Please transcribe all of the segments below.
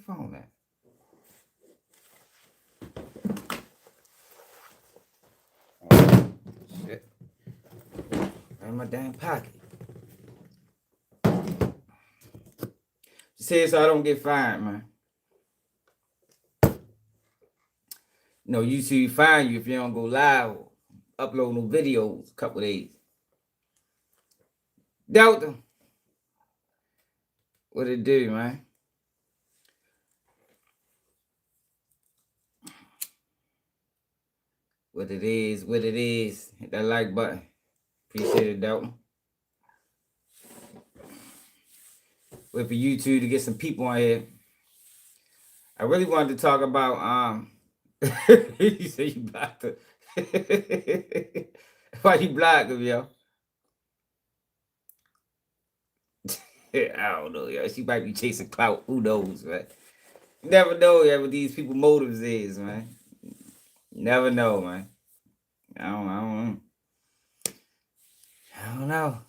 phone at? Oh, shit. In my damn pocket. Just say so I don't get fired, man. No, YouTube fine you if you don't go live or upload no videos a couple days. Delta. What it do, man? What it is. Hit that like button. Appreciate it, Delta. Wait for YouTube to get some people on here. I really wanted to talk about you say you blocked her. Why you blocked him, yo? I don't know, yo. She might be chasing clout. Who knows, man? You never know, yeah, what these people motives is, man. You never know, man. I don't know.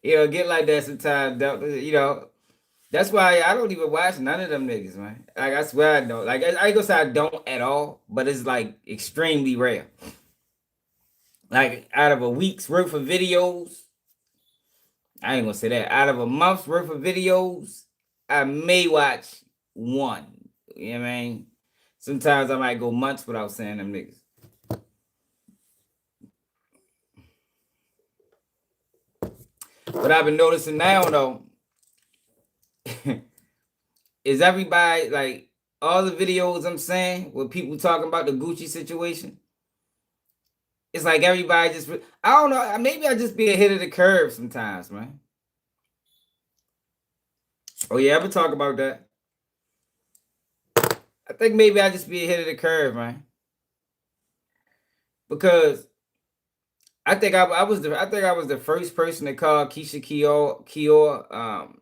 You know, get like that sometimes. You know, that's why I don't even watch none of them niggas, man. Like, I swear I don't. Like, I ain't gonna say I don't at all, but it's like extremely rare. Like, out of a week's worth of videos, I ain't gonna say that. Out of a month's worth of videos, I may watch one. You know what I mean? Sometimes I might go months without saying them niggas. What I've been noticing now, though, is everybody, like, all the videos I'm saying with people talking about the Gucci situation, it's like everybody just, I don't know, maybe I just be ahead of the curve sometimes, man. Oh, yeah, I've been talking about that. I think maybe I just be ahead of the curve, man. Because I think I was the first person to call Keisha Kior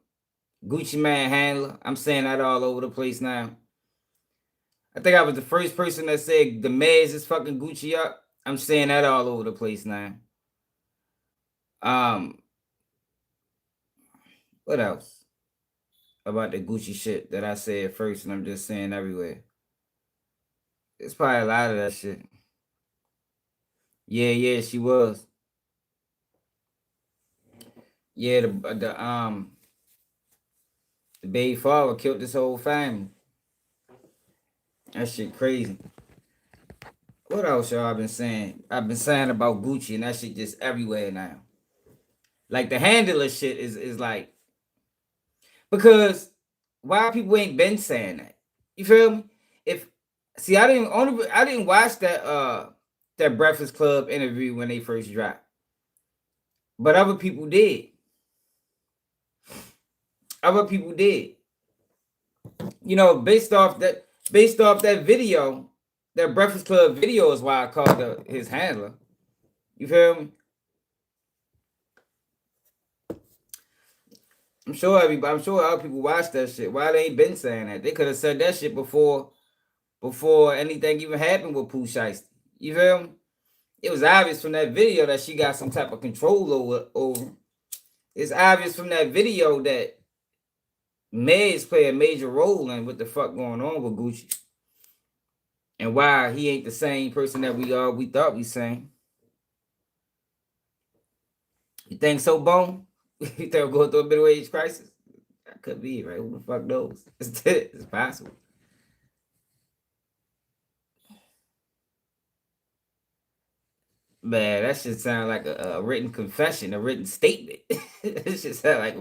Gucci Man handler. I'm saying that all over the place now. I think I was the first person that said the Mez is fucking Gucci up. I'm saying that all over the place now. What else about the Gucci shit that I said first and I'm just saying everywhere? It's probably a lot of that shit. Yeah, she was. Yeah, the baby father killed this whole family. That shit crazy. What else y'all I've been saying? I've been saying about Gucci and that shit just everywhere now. Like the handler shit is like, because why people ain't been saying that? You feel me? I didn't watch that Breakfast Club interview when they first dropped. But other people did. You know, based off that video, that Breakfast Club video is why I called his handler. You feel me? I'm sure other people watch that shit. Why they ain't been saying that? They could have said that shit before anything even happened with Pooh Shiesty. You feel me? It was obvious from that video that she got some type of control over. It's obvious from that video that Mez play a major role in what the fuck going on with Gucci. And why he ain't the same person that we thought we seen. You think so, Bone? You think we're going through a middle age crisis? That could be, right? Who the fuck knows? It's possible. Man, that should sound like a written confession, a written statement. It should sound like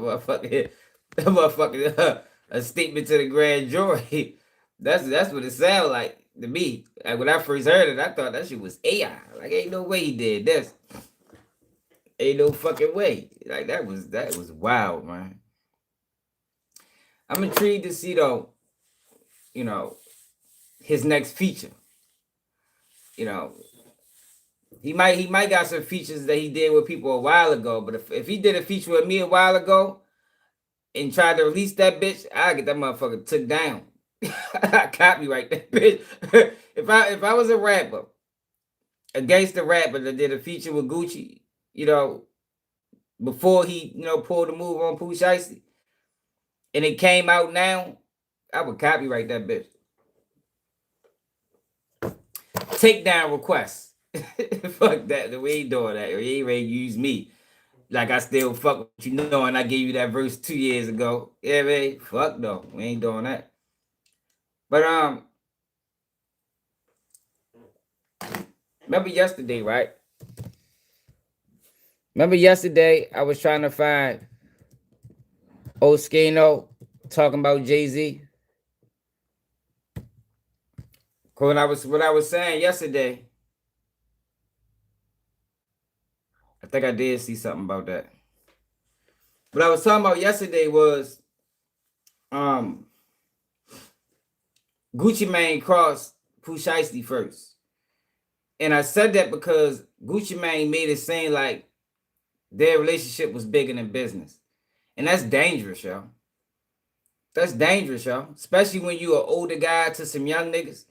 a statement to the grand jury. That's what it sounds like to me. Like when I first heard it, I thought that shit was AI. Like ain't no way he did this. Ain't no fucking way. Like that was wild, man. I'm intrigued to see though, you know, his next feature. You know, he might got some features that he did with people a while ago, but if he did a feature with me a while ago and tried to release that bitch, I get that motherfucker took down. Copyright that bitch. if I was a rapper, a gangster rapper that did a feature with Gucci, you know, before he, pulled the move on Pooh Shiesty, and it came out now, I would copyright that bitch. Takedown requests. Fuck that. We ain't doing that. We ain't ready to use me. Like I still fuck with you know, and I gave you that verse 2 years ago. Yeah, man. Fuck no. We ain't doing that. But remember yesterday, right? Remember yesterday I was trying to find Oskino talking about Jay-Z. What I was saying yesterday, I think I did see something about that. What I was talking about yesterday was Gucci Mane crossed Pooh Shiesty first. And I said that because Gucci Mane made it seem like their relationship was bigger than business. And that's dangerous, y'all. That's dangerous, y'all. Especially when you an older guy to some young niggas.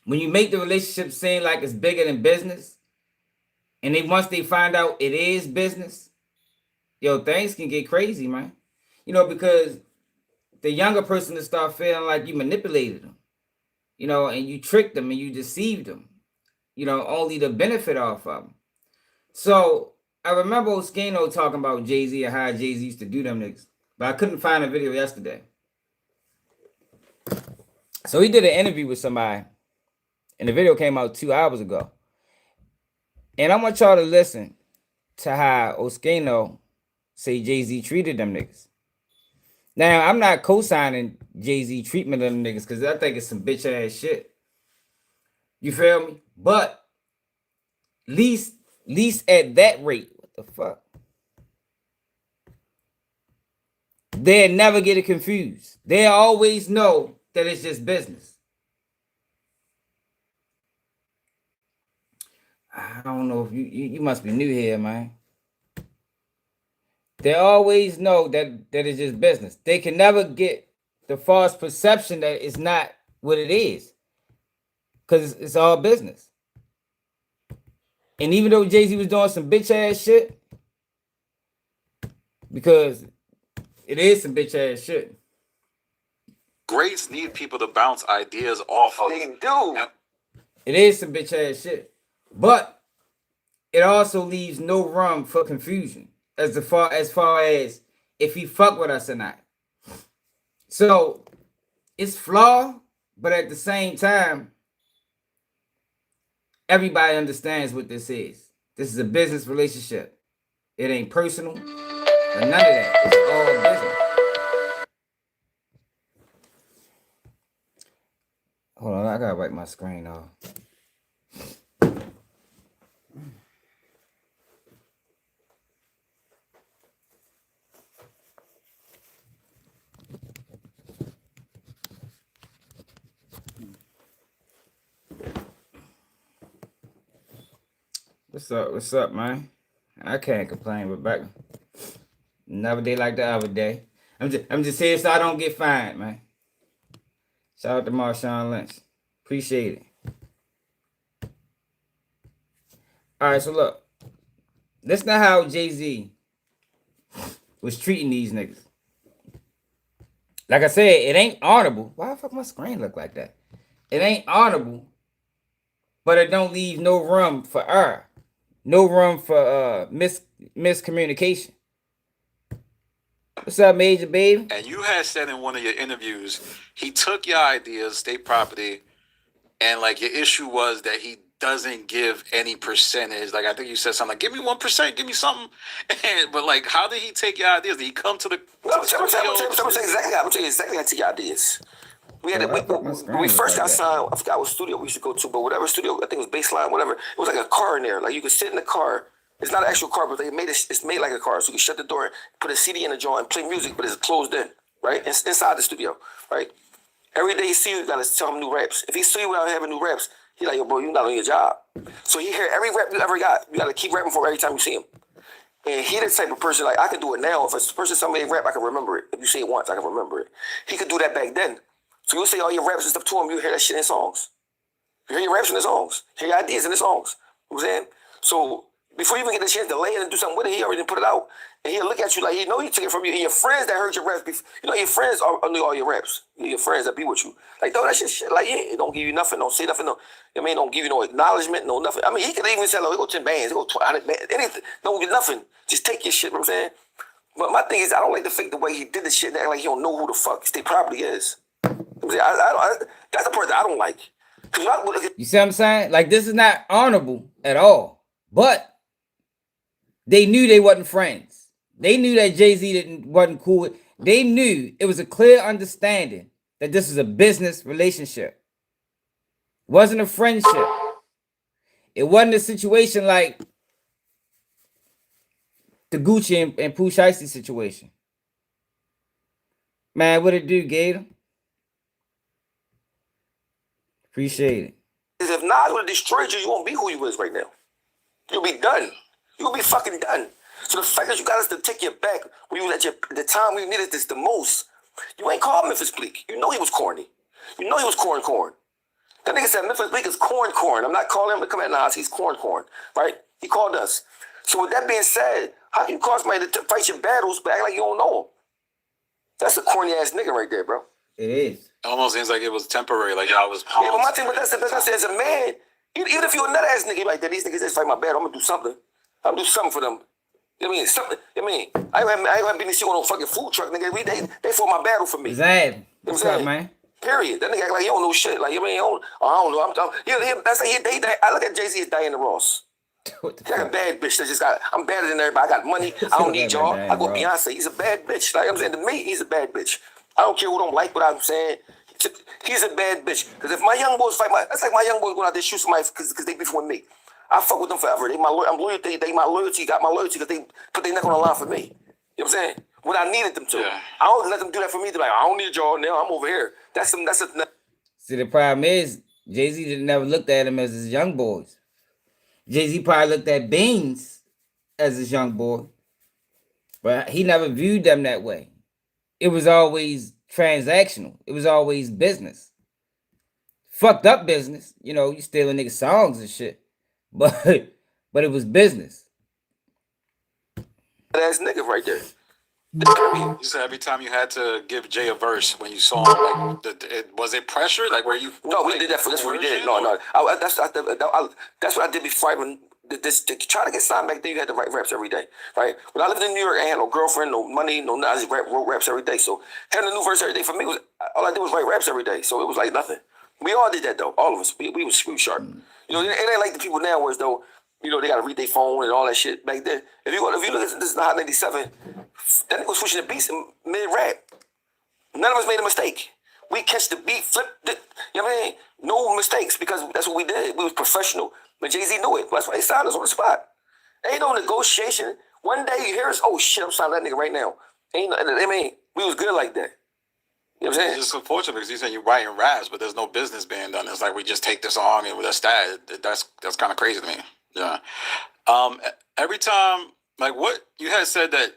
When you make the relationship seem like it's bigger than business, and then once they find out it is business, things can get crazy, man. Because the younger person will start feeling like you manipulated them, and you tricked them and you deceived them, only to benefit off of them. So I remember Oskino talking about Jay-Z and how Jay-Z used to do them niggas, but I couldn't find a video yesterday. So he did an interview with somebody, and the video came out 2 hours ago. And I want y'all to listen to how Oskino say Jay-Z treated them niggas. Now, I'm not co-signing Jay-Z treatment of them niggas because I think it's some bitch ass shit. You feel me? But least at that rate, what the fuck? They'll never get it confused. They'll always know that it's just business. I don't know if you must be new here, man. They always know that it's just business. They can never get the false perception that it's not what it is. Because it's all business. And even though Jay-Z was doing some bitch ass shit, because it is some bitch ass shit. Greats need people to bounce ideas off of. They do. It is some bitch ass shit. But it also leaves no room for confusion as far as if he fuck with us or not. So it's flawed, but at the same time, everybody understands what this is. This is a business relationship. It ain't personal or none of that. It's all business. Hold on, I gotta wipe my screen off. What's up, man? I can't complain, Rebecca. Another day like the other day. I'm just here so I don't get fined, man. Shout out to Marshawn Lynch. Appreciate it. All right, so look. Listen to how Jay-Z was treating these niggas. Like I said, it ain't honorable. Why the fuck my screen look like that? It ain't honorable, but it don't leave no room for error. No room for miscommunication. What's up, Major Baby? And you had said in one of your interviews, he took your ideas, state property, and like your issue was that he doesn't give any percentage. Like I think you said something like, "Give me 1%, give me something." But like, how did he take your ideas? Did he come to the? I'm tell you exactly how to take your ideas. We had when we first got signed. I forgot what studio we used to go to, but whatever studio, I think it was Baseline, whatever. It was like a car in there. Like you could sit in the car. It's not an actual car, but they made it. It's made like a car, so you can shut the door, put a CD in the joint, and play music, but it's closed in, right? It's inside the studio, right? Every day he see you, gotta tell him new raps. If he see you without having new raps, he like, yo, bro, you not on your job. So he hear every rap you ever got. You gotta keep rapping for every time you see him. And he the type of person, like, I can do it now. If a person somebody rap, I can remember it. If you say it once, I can remember it. He could do that back then. So you say all your raps and stuff to him, you hear that shit in songs. You hear your raps in the songs. Hear your ideas in the songs. You know what I'm saying? So Before you even get the chance to lay it and do something with it, he already put it out. And he'll look at you like he know he took it from you. And your friends that heard your raps, you know, your friends know all your raps. Your friends that be with you. Like, though, that shit, like, yeah, it don't give you nothing, don't say nothing, no. I mean, don't give you no acknowledgement, no nothing. I mean, he could even say, like, he go 10 bands, he go 20 bands, anything. Don't give nothing. Just take your shit, you know what I'm saying? But my thing is, I don't like the fake the way he did the shit, act like he don't know who the fuck state property is. That's the part that I don't like. You see what I'm saying? Like, this is not honorable at all. But they knew they wasn't friends. They knew that Jay-Z wasn't cool with. They knew it was a clear understanding that this was a business relationship. It wasn't a friendship. It wasn't a situation like the Gucci and Pooh Shiesty situation. Man, what it do, Gator? Appreciate it. If Nas would have destroyed you, you won't be who you is right now. You'll be done. You'll be fucking done. So the fact that you got us to take your back when you was at the time we needed this the most, you ain't called Memphis Bleak. You know he was corny. You know he was corn. That nigga said Memphis Bleak is corn. I'm not calling him to come at Nas. He's corn. Right? He called us. So with that being said, how can you call somebody to fight your battles but act like you don't know him? That's a corny ass nigga right there, bro. It is. It almost seems like it was temporary. Like y'all was. Yeah, but my thing, but that's the best I said as a man. Even if you're a nut ass nigga like that, these niggas just fight my battle. I'm gonna do something. I'm gonna do something for them. You know what I mean? Something. You know what I mean? I ain't been to see on no fucking food truck, nigga. They fought my battle for me. Exactly. What's up, man? Period. That nigga act like he don't know shit. Like, you know what I mean? I don't know. That's like I look at Jay-Z as Diana Ross. He's like a bad bitch that just got. I'm better than everybody. I got money. I don't need y'all. I go Beyonce. He's a bad bitch. Like I'm saying, to me, he's a bad bitch. I don't care who don't like what I'm saying. He's a bad bitch. Because if my young boys fight that's like my young boys going out there shoot somebody because they beef with me. I fuck with them forever. I'm loyal. They my loyalty. Got my loyalty because they put their neck on the line for me. You know what I'm saying? When I needed them to. Yeah. I don't let them do that for me. They're like, I don't need y'all now. I'm over here. See, the problem is Jay-Z never looked at him as his young boys. Jay-Z probably looked at Beans as his young boy, but he never viewed them that way. It was always transactional. It was always business. Fucked up business. You know, you stealing niggas' songs and shit. But it was business. That's nigga right there. You said every time you had to give Jay a verse when you saw him, like, was it pressure? Like, were you? No, we did that for this. We did. No. That's what I did before I even to try to get signed back then. You had to write raps every day, right? When I lived in New York, I had no girlfriend, no money, no nothing. I just wrote raps every day. So having a new verse every day for me was all I did was write raps every day. So it was like nothing. We all did that though. All of us. We was sharp. You know, it ain't like the people now where though. You know, they got to read their phone and all that shit back then. If you look at this in the Hot 97, that nigga was switching the beats in mid-rap. None of us made a mistake. We catch the beat, flip it, you know what I mean? No mistakes because that's what we did. We was professional. But Jay-Z knew it. That's why they signed us on the spot. Ain't no negotiation. One day you hear us, oh shit, I'm signing that nigga right now. I mean, we was good like that. You know what I'm saying? It's just unfortunate because you said you're writing raps, but there's no business being done. It's like we just take the song and that's that. That's kind of crazy to me. Yeah. Every time, like what you had said that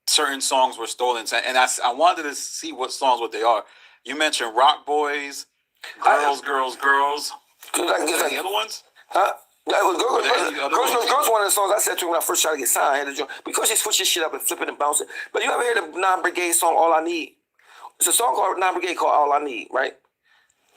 certain songs were stolen, and I wanted to see what they are. You mentioned Rock Boys, Girls. Any other ones? Huh? Girls one of the songs I said to him when I first tried to get signed. Because she switched his shit up and flipping and bouncing. But you ever hear the Non-Brigade song All I Need? It's a song called Non-Brigade called All I Need, right?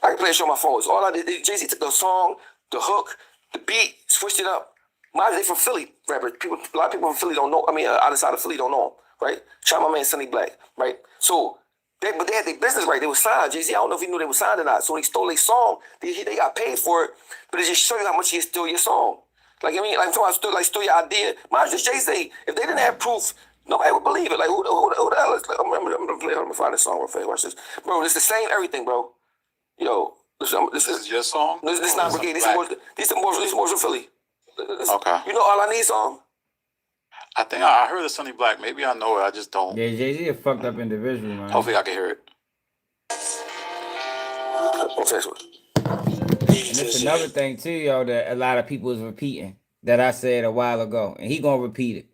I can play it on my phone. It's all I did. Jay-Z took the song, the hook, the beat, switched it up. They from Philly rappers. A lot of people from Philly don't know. I mean, outside of Philly don't know him, right? Shout out my man Sonny Black, right? So, they had their business right. They were signed. Jay-Z, I don't know if he knew they were signed or not. So when he stole their song, they got paid for it. But it just show you how much he stole your song. Like, I mean, like, stole your idea. Mind you, Jay-Z, if they didn't have proof, nobody would believe it. Like, who the hell is? Like, I'm gonna find this song real fast. Watch this, bro. It's the same everything, bro. Yo, this is your song. This is not Brigade. These are more from Philly. Okay. You know All I Need song? I think I heard the Sonny Black. Maybe I know it. I just don't. Yeah, Jay-Z a fucked up individual, man. Hopefully I can hear it. And it's another thing too, yo, that a lot of people is repeating that I said a while ago, and he gonna repeat it.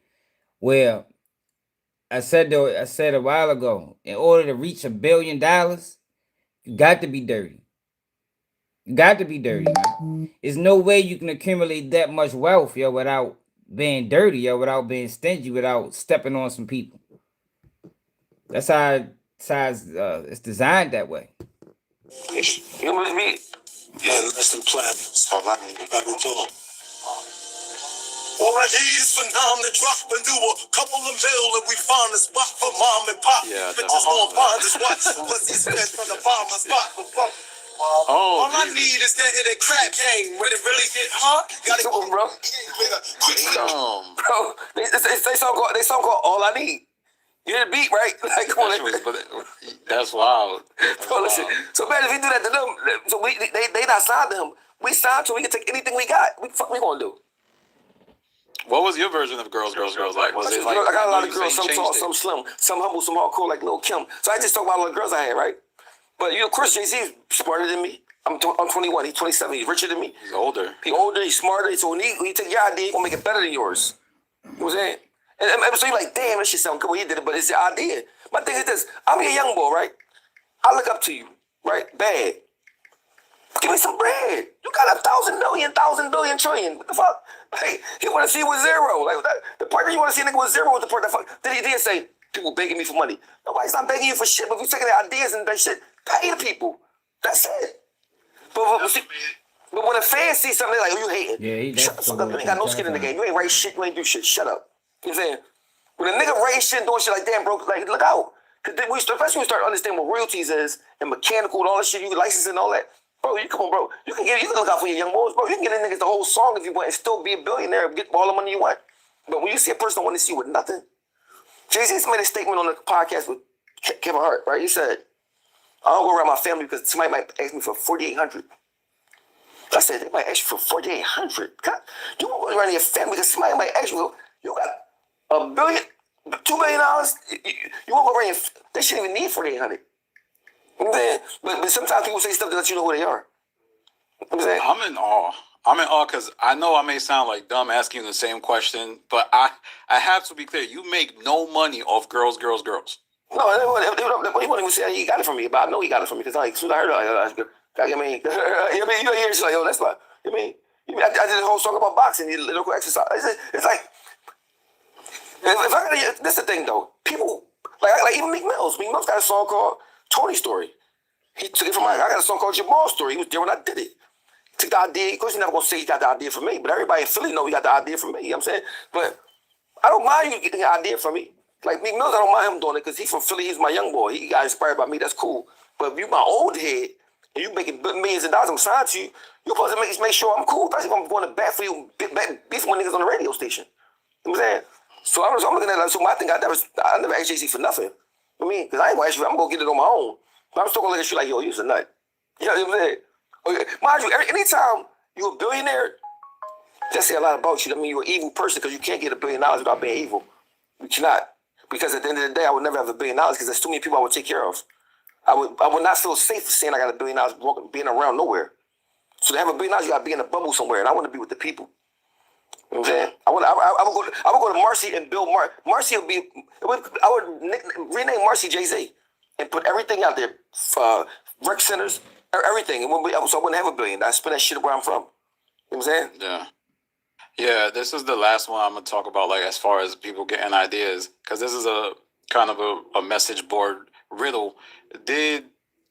Well, I said a while ago, in order to reach $1 billion, you got to be dirty. You got to be dirty, man. There's no way you can accumulate that much wealth, yo, without being dirty or without being stingy, without stepping on some people. That's how it's designed that way. You with me? Yeah, less than platinum. All I need is for Nam to drop a new couple of mil and we find a spot for mom and pop. Yeah, Bitches won't find us watch. Pussy spent from the farmer's spot. Oh, All I need is that hit a crack game. When it really get hot, gotta Come on, bro. damn. Bro, they song called All I Need. You hear the beat, right? Like, come on. That's wild. Bro, listen. So, man, if we do that to them, so they not signed to him. We signed to him. We can take anything we got. What the fuck we gonna do? What was your version of girls? Like, was it like? I got a lot of you girls, say some you tall, changed some slim, some humble, some hardcore, like Lil Kim. So I just talk about all the girls I had, right? But you know, of course, Jay-Z is smarter than me. I'm 21. He's 27. He's richer than me. He's older. He's older. He's smarter. So when he take your idea, he gonna make it better than yours. You know what I'm saying? And so you're like, damn, that shit sound good. Well, he did it, but it's your idea. My thing is this: I'm your young boy, right? I look up to you, right? Bad. Give me some bread. You got 1,000 million, 1,000 billion, trillion. What the fuck? Like, you want to see with zero. Like, the part you want to see a nigga with zero is the part that fuck. Then he did say, people begging me for money. Nobody's not begging you for shit, but if you're taking their ideas and that shit, pay the people. That's it. But when a fan sees something, they're like, oh, you hating. Yeah, Shut the fuck up. You ain't got no skin in the game. You ain't write shit. You ain't do shit. Shut up. You know what I'm saying? When a nigga writing shit and doing shit like, damn, bro, like, look out. Because especially when we start understanding what royalties is and mechanical and all that shit, you licensing and all that. Bro, come on, bro. You can look out for your young boys, bro. You can get in niggas the whole song if you want and still be a billionaire and get all the money you want. But when you see a person that want to see you with nothing, Jay-Z's made a statement on the podcast with Kevin Hart, right? He said, I don't go around my family because somebody might ask me for $4,800. I said, they might ask you for $4,800. You won't go around your family because somebody might ask you, you got $1 billion, $2 billion. You won't go around they shouldn't even need $4,800. But sometimes people say stuff to let you know who they are. You know what I'm saying? I'm in awe. I'm in awe because I know I may sound like dumb asking you the same question, but I have to be clear. You make no money off girls. No, he wouldn't even say he got it from me, but I know he got it from me because like, soon I heard it, you know, he's like, yo, that's why. I did a whole song about boxing, local exercise. It's like, if I gotta, this is the thing though. People, like even Meek Mill's got a song called Tony Story. He took it from I got a song called Jamal Story. He was there when I did it. Took the idea. Of course, you're never gonna say he got the idea from me, but everybody in Philly know he got the idea from me. You know what I'm saying? But I don't mind you getting the idea from me. Like Meek Mills, I don't mind him doing it because he's from Philly. He's my young boy. He got inspired by me. That's cool. But if you my old head and you making millions of dollars, I'm signed to you. You supposed to make sure I'm cool, especially if I'm going to bat for you, beefing with niggas on the radio station. You know what I'm saying? So I'm looking at it like, so my thing, I never asked Jay-Z for nothing. You know what I mean? Because I ain't gonna ask you, I'm gonna get it on my own. But I'm still gonna look at you like, yo, you's a nut. You know what I'm saying? Okay. Mind you, anytime you're a billionaire, that say a lot about you. I mean, you're an evil person because you can't get $1 billion without being evil. You cannot. Because at the end of the day, I would never have $1 billion because there's too many people I would take care of. I would not feel safe saying I got $1 billion being around nowhere. So to have $1 billion, you gotta be in a bubble somewhere, and I want to be with the people. You know what I'm saying? I would go to Marcy and build Marcy would be. I would rename Marcy Jay-Z and put everything out there, rec centers, everything. So I wouldn't have $1 billion. I spend that shit where I'm from. You know what I'm saying? Yeah. Yeah, this is the last one I'm gonna talk about, like as far as people getting ideas, because this is a kind of a message board riddle. Did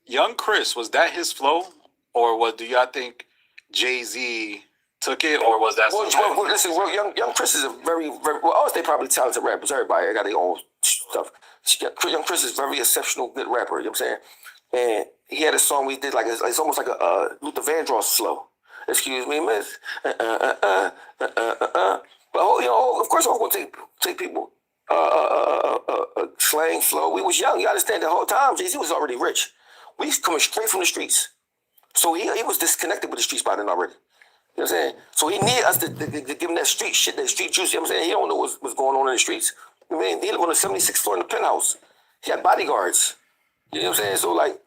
Young Chris, was that his flow, or do y'all think Jay-Z took it, or was that? Well, listen, young Chris is a very, very well. Honestly, they probably talented rappers. Everybody got their own stuff. Young Chris is very exceptional, good rapper. You know what I'm saying? And he had a song we did it's almost like a Luther Vandross flow. Excuse me, miss. But of course, I'm gonna take people slang flow. We was young. You understand the whole time. Jay-Z was already rich. We was coming straight from the streets, so he was disconnected with the streets by then already. You know what I'm saying? So he needed us to give him that street shit, that street juice. You know what I'm saying? He don't know what's going on in the streets. I mean, he lived on the 76th floor in the penthouse. He had bodyguards. You know what I'm saying? So like.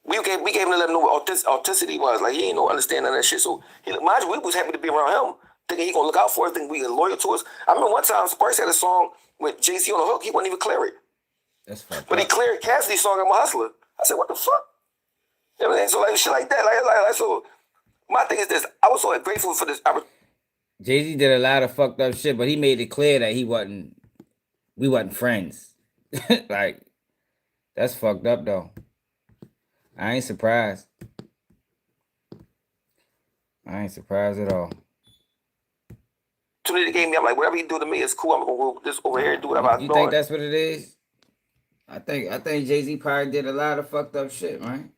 We gave him to let him know what authenticity was. Like, he ain't no understanding that shit. So, mind you, we was happy to be around him, thinking he gonna look out for us, thinking we were loyal to us. I remember one time, Sparks had a song with Jay-Z on the hook. He wouldn't even clear it. That's fucked But he cleared Cassidy's song, I'm a Hustler. I said, what the fuck? You know what I mean? So, like, shit like that. So, my thing is this. I was so grateful for this. Jay-Z did a lot of fucked up shit, but he made it clear that we wasn't friends. Like, that's fucked up though. I ain't surprised. I ain't surprised at all. Opportunity gave me, I'm like, whatever you do to me is cool. I'm gonna go this over here and do whatever I'm You doing. think that's what it is? I think Jay-Z probably did a lot of fucked up shit, man.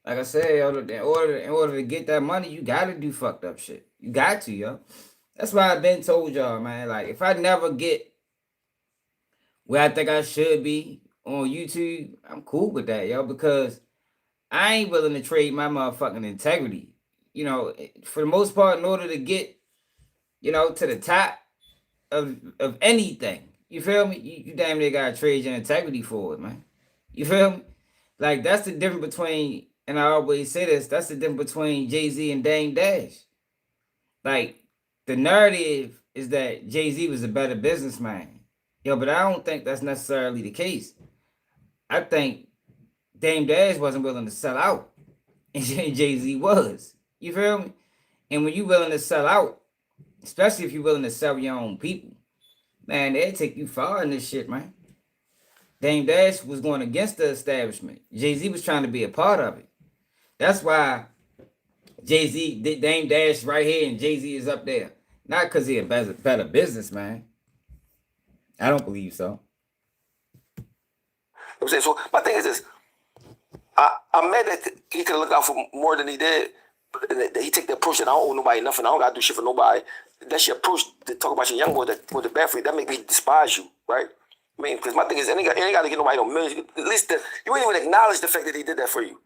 Like I said, yo, in order to get that money, you gotta do fucked up shit. You got to, yo. That's why I've been told y'all, man. Like, if I never get where I think I should be on YouTube, I'm cool with that, yo, because I ain't willing to trade my motherfucking integrity. You know, for the most part, in order to get, you know, to the top of anything, you feel me? You damn near gotta trade your integrity for it, man. You feel me? Like, that's the difference between, and I always say this, that's the difference between Jay-Z and Dame Dash. Like, the narrative is that Jay-Z was a better businessman. Yo, but I don't think that's necessarily the case. I think Dame Dash wasn't willing to sell out, and Jay-Z was. You feel me? And when you willing to sell out, especially if you're willing to sell your own people, man, they'll take you far in this shit, man. Dame Dash was going against the establishment. Jay-Z was trying to be a part of it. That's why Jay-Z, Dame Dash right here, and Jay-Z is up there. Not because he's a better businessman. I don't believe so. I'm saying, so my thing is this. I'm mad that he could look out for more than he did. But that he take the approach that I don't owe nobody nothing. I don't gotta do shit for nobody. That's your approach to talk about your young boy that with the bad for you. That make me despise you, right? I mean, because my thing is, ain't gotta get nobody no millions. At least you ain't even acknowledge the fact that he did that for you.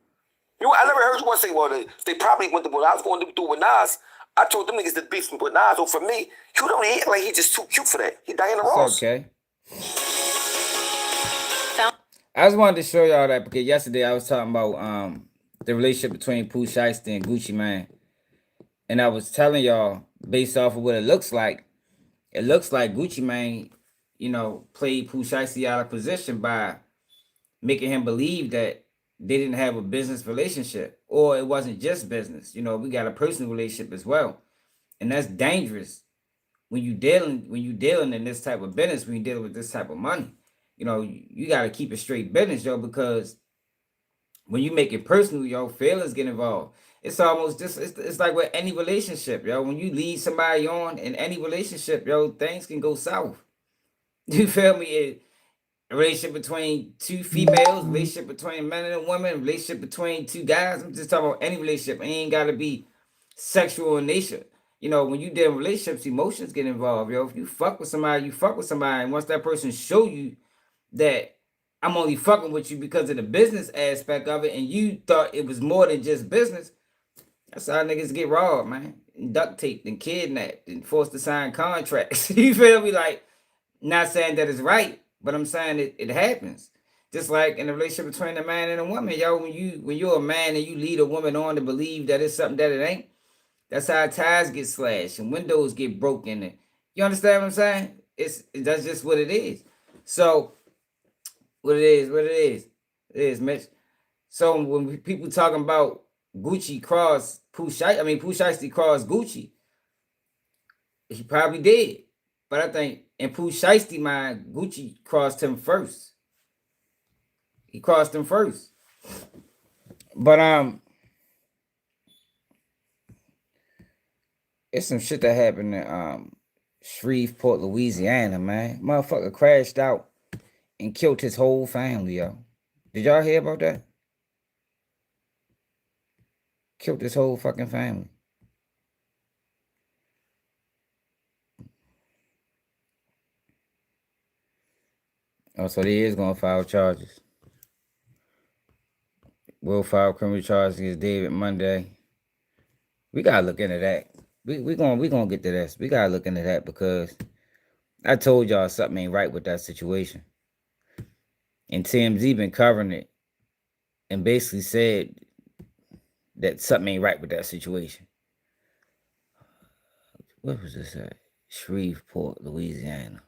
I never heard you once say, well, they probably went to when I was going through with Nas. I told them niggas to beef with Nas. So for me, you don't act like he just too cute for that. He Diana Ross. It's okay. I just wanted to show y'all that because yesterday I was talking about the relationship between Pooh Shiesty and Gucci Mane. And I was telling y'all, based off of what it looks like Gucci Mane, you know, played Pooh Shiesty out of position by making him believe that they didn't have a business relationship, or it wasn't just business. You know, we got a personal relationship as well. And that's dangerous when you dealing in this type of business, when you're dealing with this type of money. You know, you got to keep it straight business, yo, because when you make it personal, yo, feelings get involved. It's almost just, it's like with any relationship, yo. When you lead somebody on in any relationship, yo, things can go south. You feel me? A relationship between two females, relationship between men and women, relationship between two guys. I'm just talking about any relationship. It ain't got to be sexual in nature. You know, when you deal in relationships, emotions get involved, yo. If you fuck with somebody, you fuck with somebody. And once that person show you that I'm only fucking with you because of the business aspect of it, and you thought it was more than just business, that's how niggas get robbed, man. And duct taped and kidnapped and forced to sign contracts. You feel me? Like, not saying that it's right, but I'm saying it happens. Just like in the relationship between a man and a woman, yo, when you're a man and you lead a woman on to believe that it's something that it ain't, that's how ties get slashed and windows get broken. And you understand what I'm saying? That's just what it is. So what it is, Mitch. So when people talking about Gucci cross Pooh Shiesty crossed Gucci, he probably did. But I think in Pooh Shiesty mind, Gucci crossed him first. He crossed him first. But it's some shit that happened in Shreveport, Louisiana, man. Motherfucker crashed out and killed his whole family, yo. Did y'all hear about that? Killed his whole fucking family. Oh, so they is gonna file charges. We'll file criminal charges against David Monday. We gotta look into that. We gonna get to this. We gotta look into that because I told y'all something ain't right with that situation. And TMZ been covering it and basically said that something ain't right with that situation. What was this at? Shreveport, Louisiana.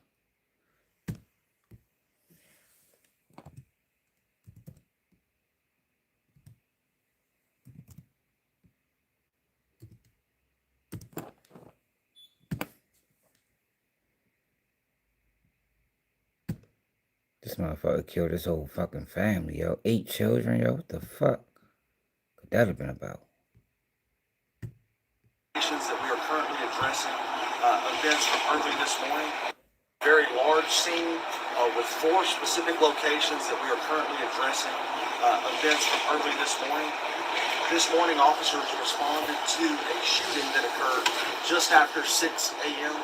This motherfucker killed his whole fucking family, yo. 8 children, yo. What the fuck could that have been about? That we are currently addressing events from early this morning. Very large scene with 4 specific locations that we are currently addressing events from early this morning. This morning, officers responded to a shooting that occurred just after 6 a.m.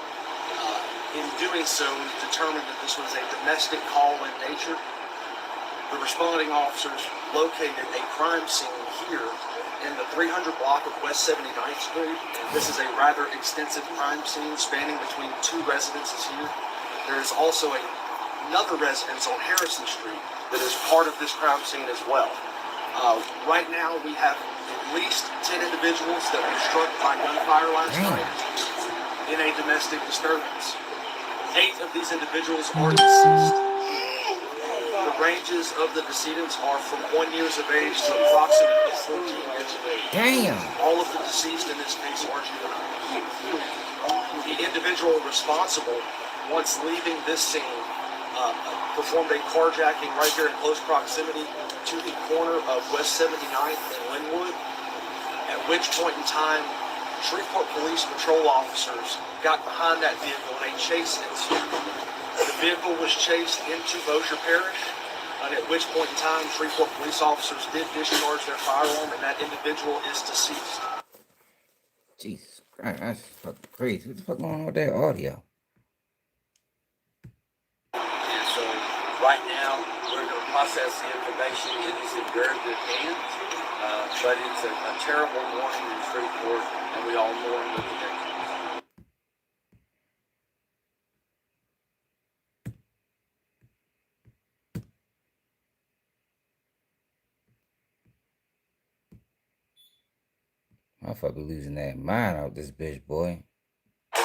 In doing so, determined that this was a domestic call in nature. The responding officers located a crime scene here in the 300 block of West 79th Street. This is a rather extensive crime scene spanning between 2 residences here. There is also another residence on Harrison Street that is part of this crime scene as well. Right now, we have at least 10 individuals that were struck by gunfire last night in a domestic disturbance. 8 of these individuals are deceased. The ranges of the decedents are from 1 year of age to approximately 14 years of age. Damn. All of the deceased in this case are juveniles. The individual responsible, once leaving this scene, performed a carjacking right here in close proximity to the corner of West 79th and Linwood, at which point in time, Shreveport Police Patrol officers got behind that vehicle and a chase ensued. The vehicle was chased into Bossier Parish, and at which point in time, Shreveport police officers did discharge their firearm, and that individual is deceased. Jesus Christ, that's fucking crazy. What the fuck going on with that audio? And so, right now, we're going to process the information. It is in very good hands, but it's a terrible morning in Shreveport, and we all mourn with the victims. Motherfucker losing that mind out this bitch, boy.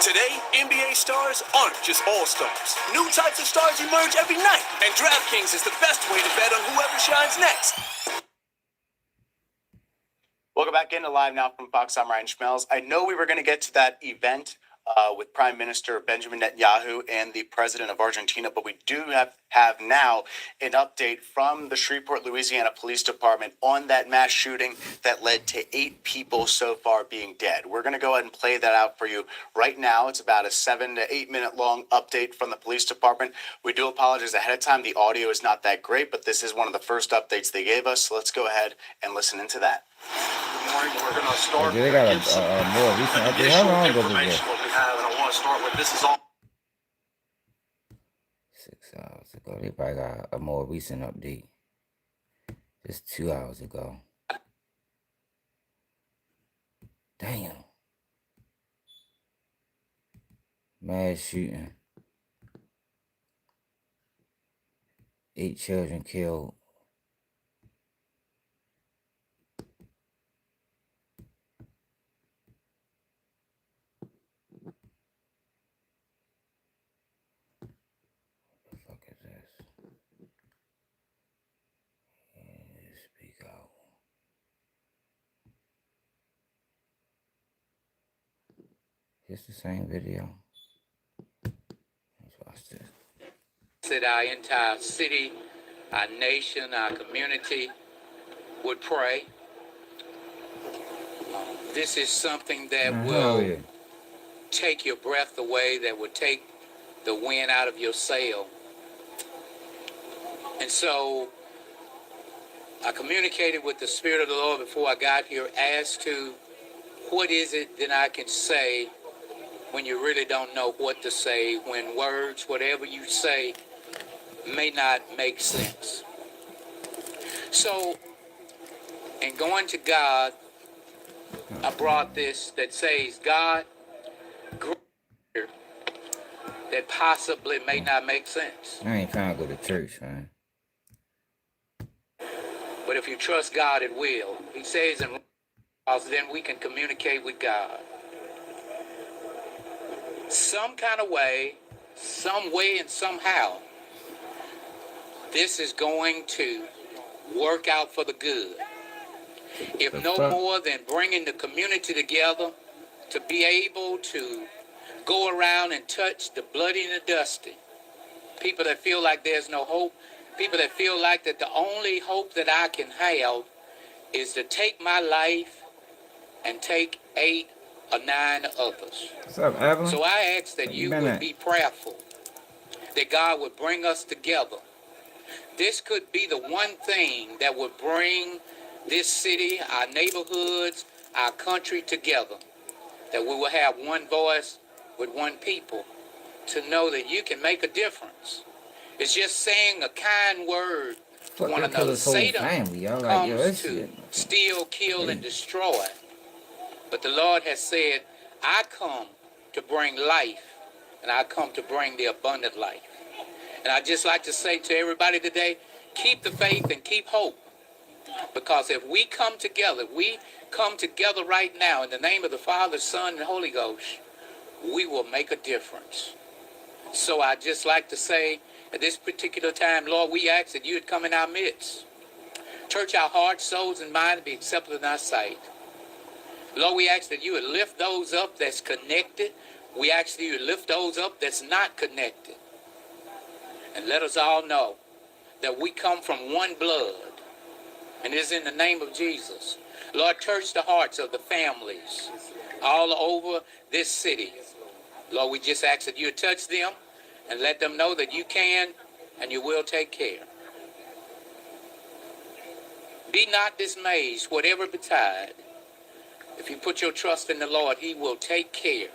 Today, NBA stars aren't just all-stars. New types of stars emerge every night, and DraftKings is the best way to bet on whoever shines next. Welcome back into Live Now from Fox. I'm Ryan Schmelz. I know we were going to get to that event with Prime Minister Benjamin Netanyahu and the President of Argentina, but we do have now an update from the Shreveport, Louisiana Police Department on that mass shooting that led to 8 people so far being dead. We're going to go ahead and play that out for you right now. It's about a 7 to 8 minute long update from the police department. We do apologize ahead of time. The audio is not that great, but this is one of the first updates they gave us. So let's go ahead and listen into that. Good morning. We're going to start They got a more recent update. How long ago was this? what we have, and I want to start with this is all. 6 hours ago. They probably got a more recent update. Just 2 hours ago. Damn. Mass shooting. 8 children killed. Speak out. It's the same video. Let's watch this. That our entire city, our nation, our community would pray. This is something that will take your breath away, that will take the wind out of your sail. And so I communicated with the Spirit of the Lord before I got here as to what is it that I can say when you really don't know what to say, when words, whatever you say, may not make sense. So, in going to God, I brought this that says, God, greater, that possibly may not make sense. I ain't trying to go to church, man. But if you trust God, it will. He says, and then we can communicate with God. Some kind of way, some way and somehow, this is going to work out for the good. If no more than bringing the community together to be able to go around and touch the bloody and the dusty. People that feel like there's no hope, People that feel like that the only hope that I can have is to take my life and take 8 or 9 others. What's up, Evelyn? So I ask that Where you you been would at? be prayerful, that God would bring us together. This could be the one thing that would bring this city, our neighborhoods, our country together. That we will have one voice with one people to know that you can make a difference. It's just saying a kind word to one Fucking kill another. his whole Satan family, y'all. Like, yo, comes this to shit. steal, kill, and Hey. destroy. But the Lord has said, I come to bring life, and I come to bring the abundant life. And I just like to say to everybody today, keep the faith and keep hope. Because if we come together right now in the name of the Father, Son, and Holy Ghost, we will make a difference. So I just like to say at this particular time, Lord, we ask that you would come in our midst. Search our hearts, souls, and minds to be accepted in our sight. Lord, we ask that you would lift those up that's connected. We ask that you would lift those up that's not connected. And let us all know that we come from one blood. And it is in the name of Jesus. Lord, touch the hearts of the families all over this city. Lord, we just ask that you would touch them and let them know that you can and you will take care. Be not dismayed, whatever betide. If you put your trust in the Lord, he will take care.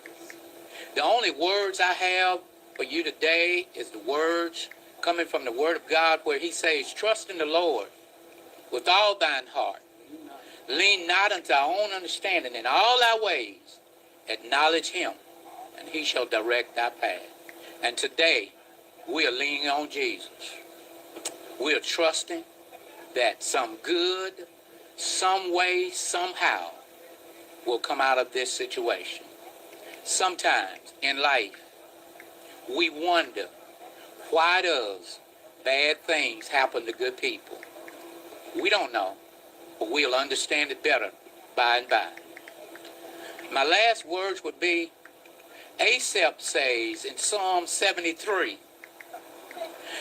The only words I have for you today is the words coming from the word of God where he says, trust in the Lord with all thine heart. Lean not unto our own understanding. In all our ways, acknowledge him, and he shall direct our path. And today, we are leaning on Jesus. We are trusting that some good, some way, somehow, will come out of this situation. Sometimes in life, we wonder, why does bad things happen to good people? We don't know, but we'll understand it better by and by. My last words would be, Asaph says in Psalm 73,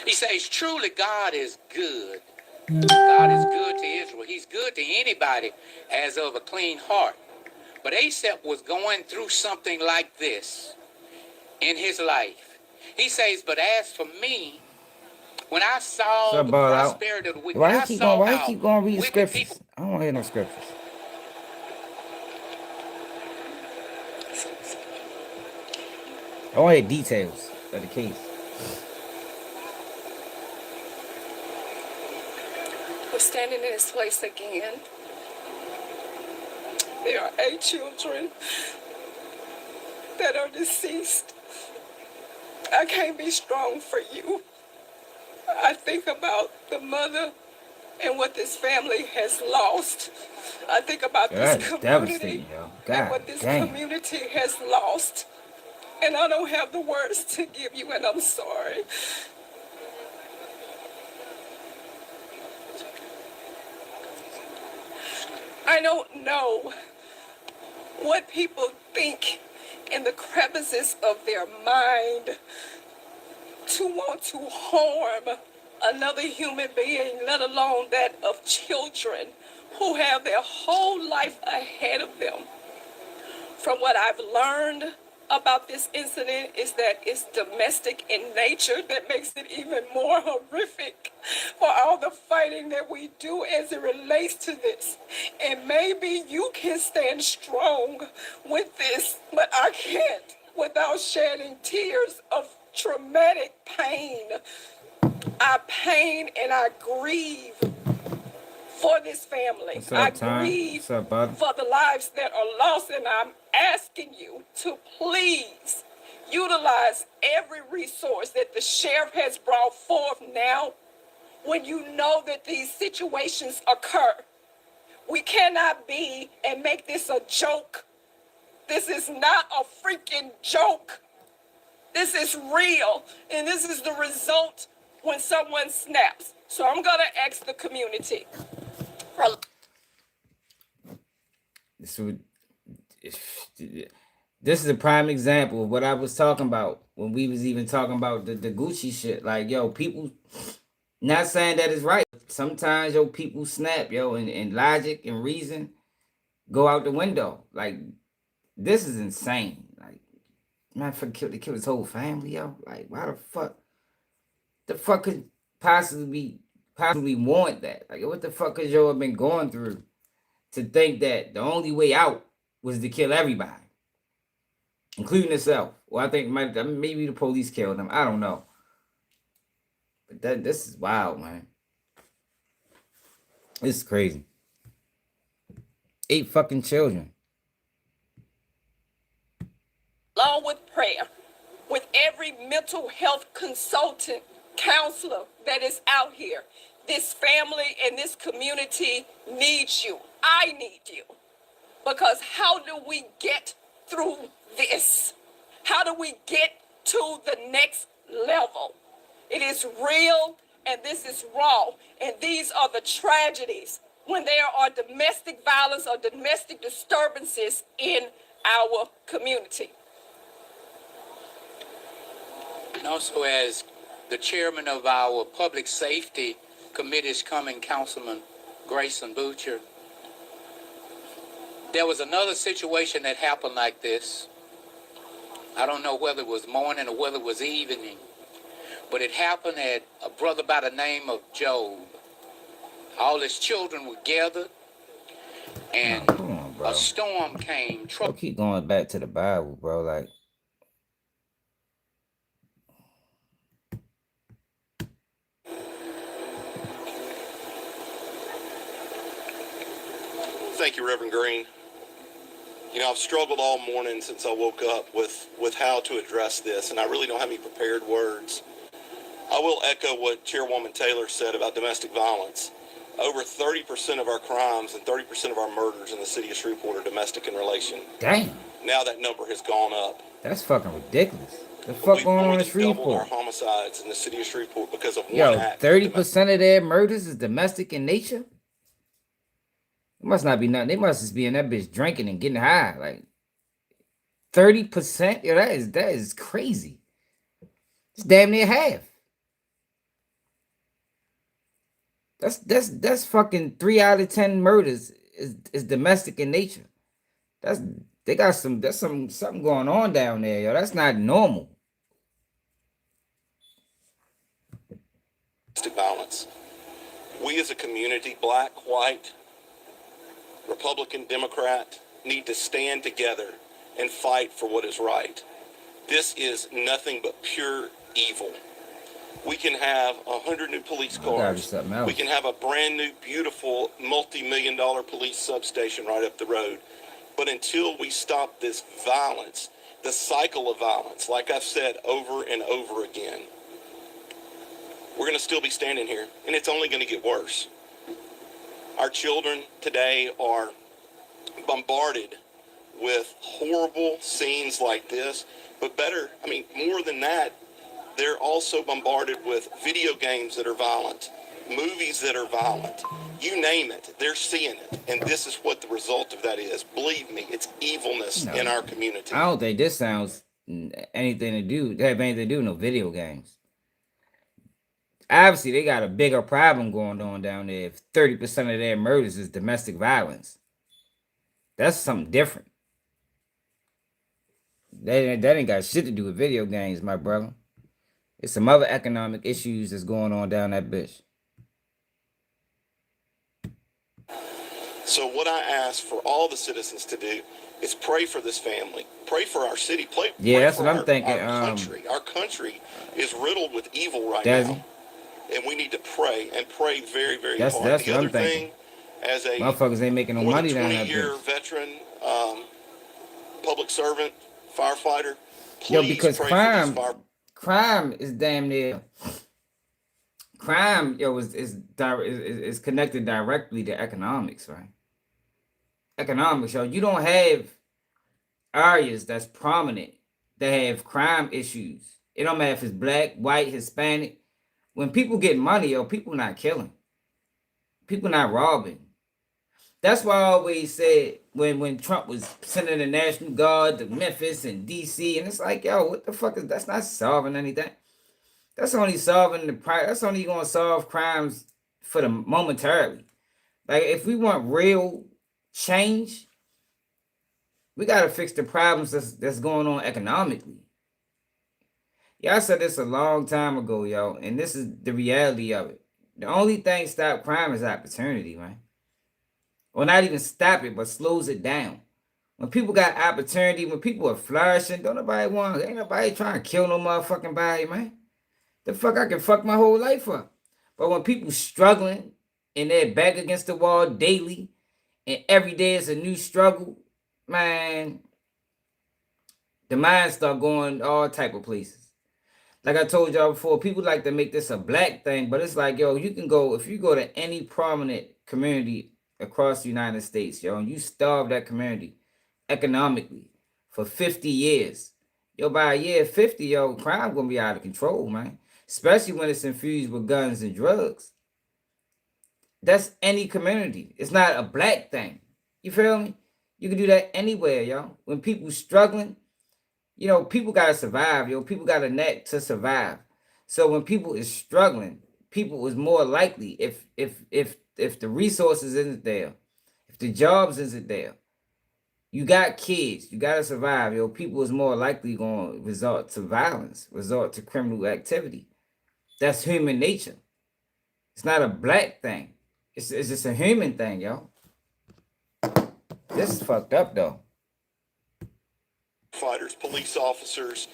he says, truly God is good. God is good to Israel. He's good to anybody as of a clean heart. But Asaph was going through something like this in his life. He says, but as for me, when I saw the prosperity of the wicked, Why you keep going read scriptures? I don't want to hear no scriptures. I want to hear details of the case. We're standing in this place again. There are 8 children that are deceased. I can't be strong for you. I think about the mother and what this family has lost. I think about this community and what this community has lost. And I don't have the words to give you, and I'm sorry. I don't know what people think in the crevices of their mind to want to harm another human being, let alone that of children who have their whole life ahead of them. From what I've learned about this incident is that it's domestic in nature that makes it even more horrific for all the fighting that we do as it relates to this. And maybe you can stand strong with this, but I can't without shedding tears of traumatic pain. I pain and I grieve for this family. I grieve for the lives that are lost, and I'm asking you to please utilize every resource that the sheriff has brought forth now when you know that these situations occur. We cannot be and make this a joke. This is not a freaking joke. This is real, and this is the result when someone snaps. So I'm going to ask the community. So, this is a prime example of what I was talking about when we was even talking about the Gucci shit. Like, yo, people Not saying that it's right. Sometimes yo people snap, yo, and logic and reason go out the window. Like this is insane. Like man, for kill his whole family, yo. Like why the fuck could possibly want that? Like what the fuck could yo have been going through to think that the only way out was to kill everybody, including himself? Well, I think maybe the police killed him. I don't know. But this is wild, man. It's crazy. 8 fucking children. Along with prayer, with every mental health consultant, counselor that is out here, this family and this community needs you. I need you. Because how do we get through this? How do we get to the next level? It is real and this is raw. And these are the tragedies when there are domestic violence or domestic disturbances in our community. And also, as the chairman of our public safety committee is coming, Councilman Grayson Butcher, there was another situation that happened like this. I don't know whether it was morning or whether it was evening, but it happened at a brother by the name of Job. All his children were gathered, and Come on, bro. a storm came. Bro, keep going back to the Bible, bro. Like, thank you, Reverend Green. You know, I've struggled all morning since I woke up with how to address this, and I really don't have any prepared words. I will echo what Chairwoman Taylor said about domestic violence. Over 30% of our crimes and 30% of our murders in the city of Shreveport are domestic in relation. damn. Now that number has gone up. That's fucking ridiculous. The fuck going on in Doubled our Shreveport? homicides in the city of Shreveport because of one Yo, act. 30% of their murders is domestic in nature? It must not be nothing. They must just be in that bitch drinking and getting high. Like 30%? Yo, that is crazy. It's damn near half. That's fucking 3 out of 10 murders is domestic in nature. There's something going on down there, yo. That's not normal. Domestic violence. We as a community, black, white, Republican, Democrat, need to stand together and fight for what is right. This is nothing but pure evil. We can have 100 new police cars. We can have a brand new, beautiful, multi-million-dollar police substation right up the road. But until we stop this violence, the cycle of violence, like I've said over and over again, we're going to still be standing here, and it's only going to get worse. Our children today are bombarded with horrible scenes like this, but better, more than that, they're also bombarded with video games that are violent, movies that are violent. You name it, they're seeing it. And this is what the result of that is. Believe me, it's evilness in our community. I don't think this sounds anything to do with no video games. Obviously, they got a bigger problem going on down there if 30% of their murders is domestic violence. That's something different. That ain't got shit to do with video games, my brother. It's some other economic issues that's going on down that bitch. So what I ask for all the citizens to do is pray for this family. Pray for our city. Pray that's for what I'm thinking. Our country. Our country is riddled with evil right now. And we need to pray and pray very, very hard. That's the what other I'm thinking. Thing, as a motherfuckers ain't making no money down that bitch. 20-year veteran, public servant, firefighter, please yo, because pray crime is damn near. Crime, yo, is connected directly to economics, right? Economics, yo. You don't have areas that's prominent that have crime issues. It don't matter if it's black, white, Hispanic. When people get money, yo, people not killing. People not robbing. That's why I always said when Trump was sending the National Guard to Memphis and DC, and it's like, yo, what the fuck that's not solving anything. That's only solving the that's only gonna solve crimes for the momentarily. Like if we want real change, we gotta fix the problems that's going on economically. Yeah, I said this a long time ago, yo, and this is the reality of it. The only thing stop crime is opportunity, man. Or not even stop it, but slows it down. When people got opportunity, when people are flourishing, ain't nobody trying to kill no motherfucking body, man. The fuck I can fuck my whole life up. But when people struggling and they're back against the wall daily, and every day is a new struggle, man, the mind start going all type of places. Like I told y'all before, people like to make this a black thing, but it's like, yo, you can go, if you go to any prominent community across the United States, yo, and you starve that community economically for 50 years, yo, by year 50, yo, crime gonna be out of control, man. Especially when it's infused with guns and drugs. That's any community. It's not a black thing. You feel me? You can do that anywhere, yo. When people struggling, you know, people gotta survive, yo. People got a knack to survive. So when people is struggling, people is more likely if the resources isn't there, if the jobs isn't there, you got kids, you gotta survive, yo. People is more likely gonna resort to violence, resort to criminal activity. That's human nature. It's not a black thing. It's just a human thing, yo. This is fucked up though. Fighters, police officers,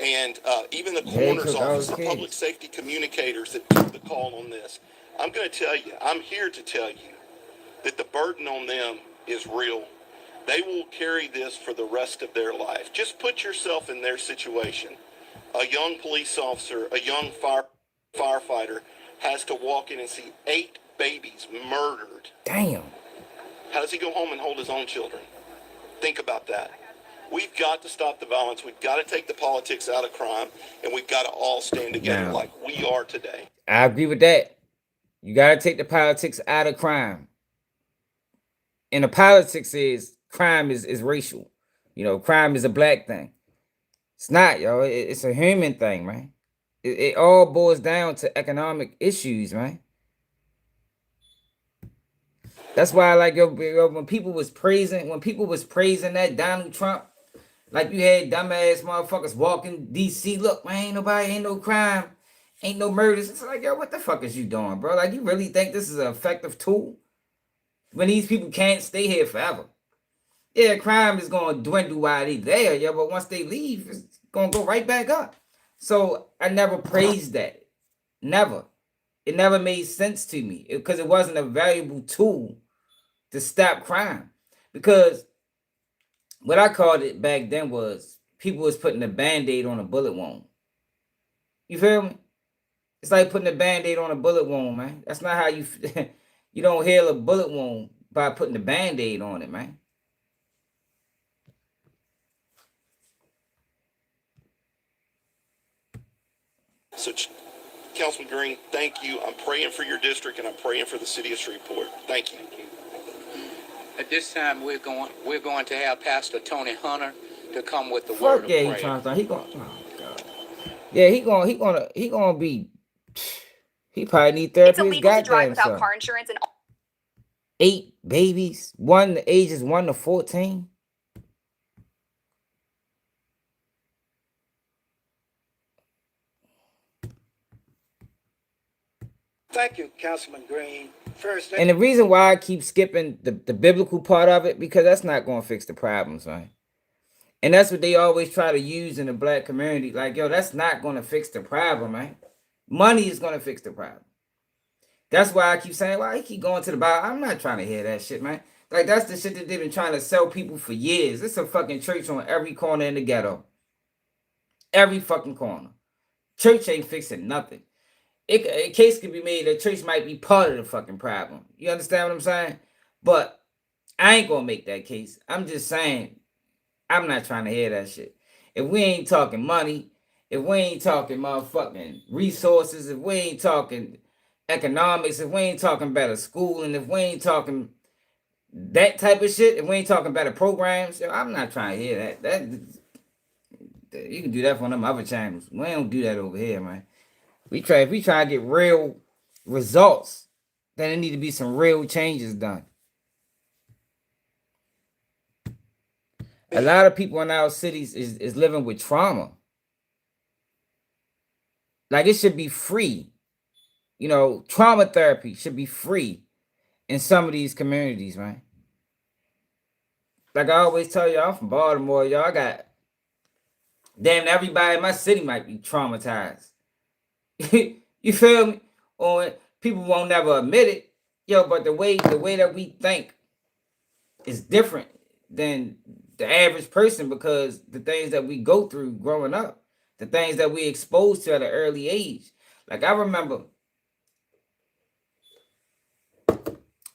and even the Yeah, coroner's took all office, the the public kids. safety communicators that took the call on this. I'm going to tell you, I'm here to tell you that the burden on them is real. They will carry this for the rest of their life. Just put yourself in their situation. A young police officer, a young firefighter has to walk in and see 8 babies murdered. Damn. How does he go home and hold his own children? Think about that. We've got to stop the violence. We've got to take the politics out of crime, and we've got to all stand together like we are today. I agree with that. You gotta take the politics out of crime. And the politics is crime is racial. You know, crime is a black thing. It's not, yo. It's a human thing, man. It all boils down to economic issues, man. That's why, like, yo, when people was praising that Donald Trump, like you had dumbass motherfuckers walking DC. Look, man, ain't no crime, ain't no murders. It's like, yo, what the fuck is you doing, bro? Like, you really think this is an effective tool when these people can't stay here forever? Yeah, crime is gonna dwindle while they there, yeah, but once they leave, it's gonna go right back up. So I never praised that. Never. It never made sense to me because it wasn't a valuable tool to stop crime. Because what I called it back then was people was putting a Band-Aid on a bullet wound. You feel me? It's like putting a Band-Aid on a bullet wound, man. That's not how you you don't heal a bullet wound by putting a Band-Aid on it, man. So, Councilman Green, thank you. I'm praying for your district, and I'm praying for the city of Shreveport. Thank you. At this time, we're going to have Pastor Tony Hunter to come with the word Fuck of yeah, prayer. he trying to. He going. Oh God. Yeah, he gonna be. He probably need therapy. It's illegal to drive without car insurance and 8 babies, one the ages 1 to 14. Thank you, Councilman Green. First, And the reason why I keep skipping the biblical part of it, because that's not going to fix the problems, right? And that's what they always try to use in the black community. Like, yo, that's not going to fix the problem, man. Money is going to fix the problem. That's why I keep saying, why he keep going to the Bible? I'm not trying to hear that shit, man. Like, that's the shit that they've been trying to sell people for years. It's a fucking church on every corner in the ghetto. Every fucking corner. Church ain't fixing nothing. A case could be made that church might be part of the fucking problem. You understand what I'm saying? But I ain't gonna make that case. I'm just saying, I'm not trying to hear that shit. If we ain't talking money, if we ain't talking motherfucking resources, if we ain't talking economics, if we ain't talking better schooling, if we ain't talking that type of shit, if we ain't talking better programs, I'm not trying to hear that. You can do that for them other channels. We don't do that over here, man. If we try to get real results, then there need to be some real changes done. A lot of people in our cities is living with trauma. Like, it should be free. You know, trauma therapy should be free in some of these communities, man. Like I always tell y'all, I'm from Baltimore, y'all. I got damn everybody in my city might be traumatized. You feel me? Or people won't never admit it. Yo, but the way that we think is different than the average person, because the things that we go through growing up, the things that we exposed to at an early age. Like, I remember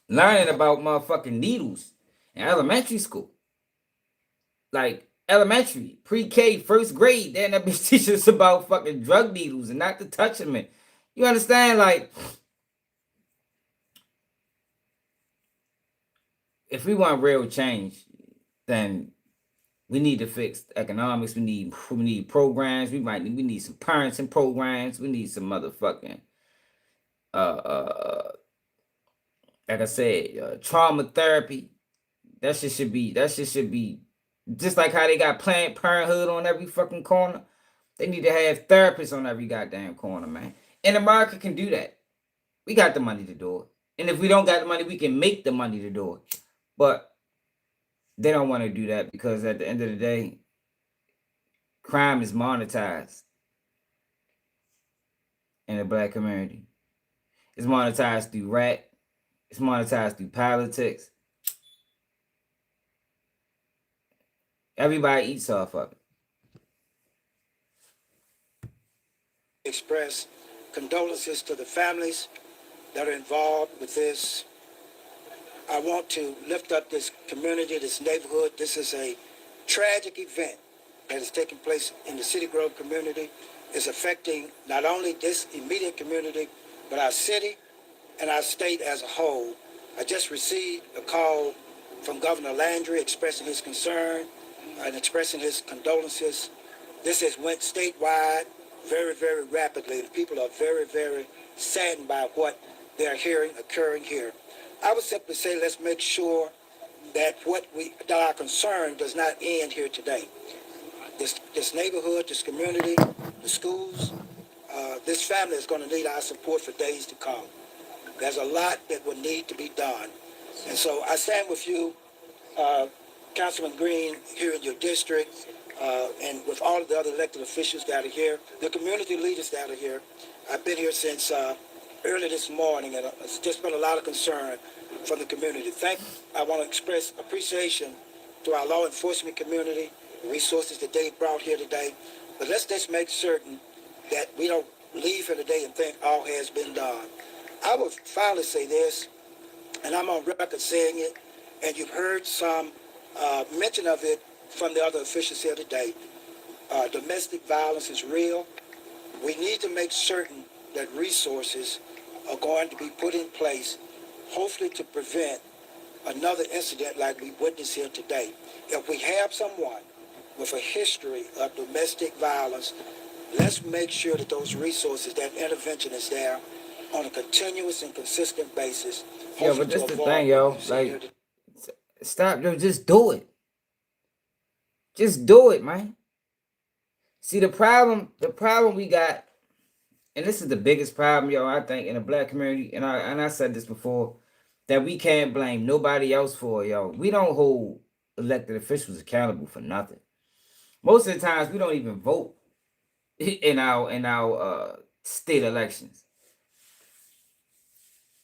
learning about motherfucking needles in elementary school. Like, elementary, pre-K, first grade, then that bitch teaches us about fucking drug needles and not to touch them. You understand? Like, if we want real change, then we need to fix economics. We need programs. We need some parenting programs. We need some motherfucking like I said, trauma therapy. That shit should be just like how they got Planned Parenthood on every fucking corner. They need to have therapists on every goddamn corner, man. And America can do that. We got the money to do it. And if we don't got the money, we can make the money to do it. But they don't want to do that, because at the end of the day, crime is monetized in the black community. It's monetized through rap. It's monetized through politics. Everybody eats off of it. Express condolences to the families that are involved with this. I want to lift up this community, this neighborhood. This is a tragic event that is taking place in the City Grove community. It's affecting not only this immediate community, but our city and our state as a whole. I just received a call from Governor Landry expressing his concern and expressing his condolences. This has went statewide very, very rapidly, and people are very, very saddened by what they're hearing occurring here. I would simply say, let's make sure that that our concern does not end here today. This neighborhood, this community, the schools, this family is going to need our support for days to come. There's a lot that will need to be done. And so I stand with you, Councilman Green, here in your district, and with all of the other elected officials that are here, the community leaders that are here. I've been here since early this morning, and it's just been a lot of concern from the community. I want to express appreciation to our law enforcement community, the resources that they brought here today. But let's just make certain that we don't leave here today and think all has been done. I will finally say this, and I'm on record saying it, and you've heard some mention of it from the other officials here today. Domestic violence is real. We need to make certain that resources are going to be put in place, hopefully to prevent another incident like we witnessed here today. If we have someone with a history of domestic violence, let's make sure that those resources, that intervention is there on a continuous and consistent basis. Yo, but this the thing, yo. Like, stop, yo, just do it. Just do it, man. See, the problem we got, and this is the biggest problem, yo, I think, in the black community, and I said this before, that we can't blame nobody else for, yo. We don't hold elected officials accountable for nothing. Most of the times, we don't even vote in our state elections.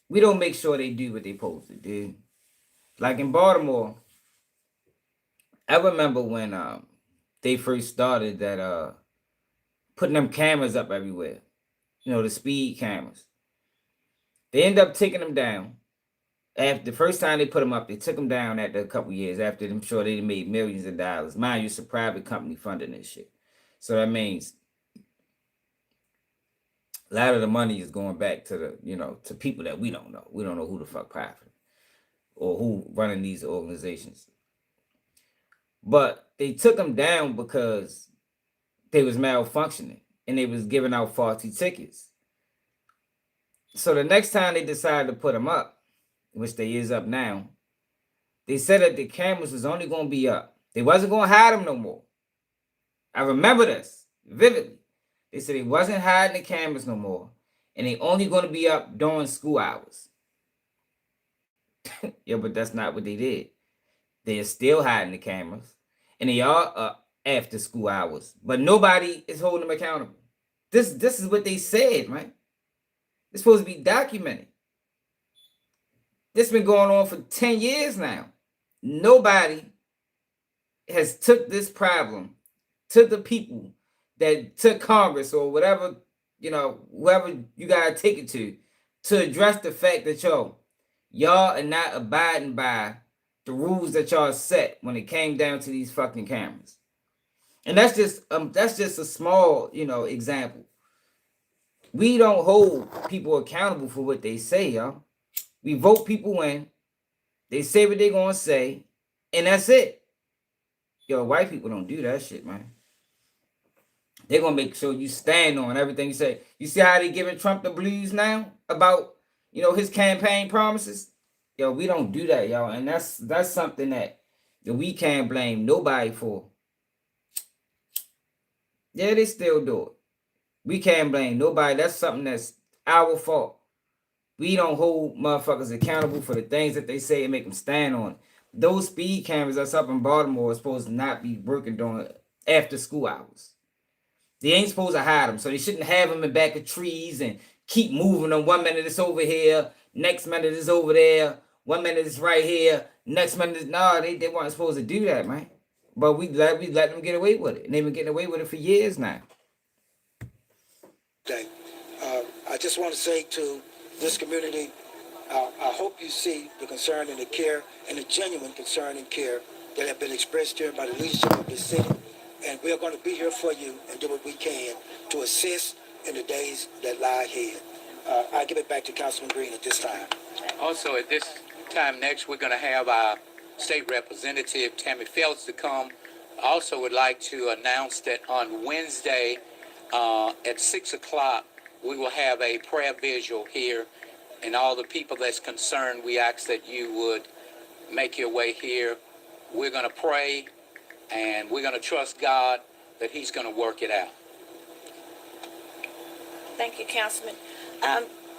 We don't make sure they do what they supposed to do. Like in Baltimore, I remember when they first started that putting them cameras up everywhere. You know, the speed cameras. They end up taking them down. After the first time they put them up, they took them down after a couple years. After I'm sure they made millions of dollars. Mind you, it's a private company funding this shit. So that means a lot of the money is going back to to people that we don't know. We don't know who the fuck profiting or who running these organizations. But they took them down because they was malfunctioning and they was giving out faulty tickets. So the next time they decided to put them up, which they is up now, they said that the cameras was only going to be up. They wasn't going to hide them no more. I remember this vividly. They said they wasn't hiding the cameras no more, and they only going to be up during school hours. Yeah, but that's not what they did. They're still hiding the cameras, and they are up after school hours, but nobody is holding them accountable. This is what they said, right? It's supposed to be documented. This been going on for 10 years now. Nobody has took this problem to the people that took Congress or whatever, whoever you gotta take it to address the fact that y'all are not abiding by the rules that y'all set when it came down to these fucking cameras. And that's just a small, example. We don't hold people accountable for what they say, y'all. We vote people in, they say what they're gonna say, and that's it. Yo, white people don't do that shit, man. They're gonna make sure you stand on everything you say. You see how they giving Trump the blues now about, his campaign promises? Yo, we don't do that, y'all. And that's something that we can't blame nobody for. Yeah, they still do it. We can't blame nobody. That's something that's our fault. We don't hold motherfuckers accountable for the things that they say and make them stand on it. Those speed cameras that's up in Baltimore are supposed to not be working during after school hours. They ain't supposed to hide them, so they shouldn't have them in back of trees and keep moving them. 1 minute it's over here, next minute it's over there, 1 minute it's right here, next minute it's... No, they weren't supposed to do that, man. But we let them get away with it, and they've been getting away with it for years now. I just want to say to this community, I hope you see the concern and the care and the genuine concern and care that have been expressed here by the leadership of this city. And we're going to be here for you and do what we can to assist in the days that lie ahead. I give it back to Councilman Green at this time. Also, at this time next, we're going to have our state representative, Tammy Phelps, to come. I also would like to announce that on Wednesday at 6 o'clock, we will have a prayer vigil here. And all the people that's concerned, we ask that you would make your way here. We're going to pray, and we're going to trust God that he's going to work it out. Thank you, Councilman.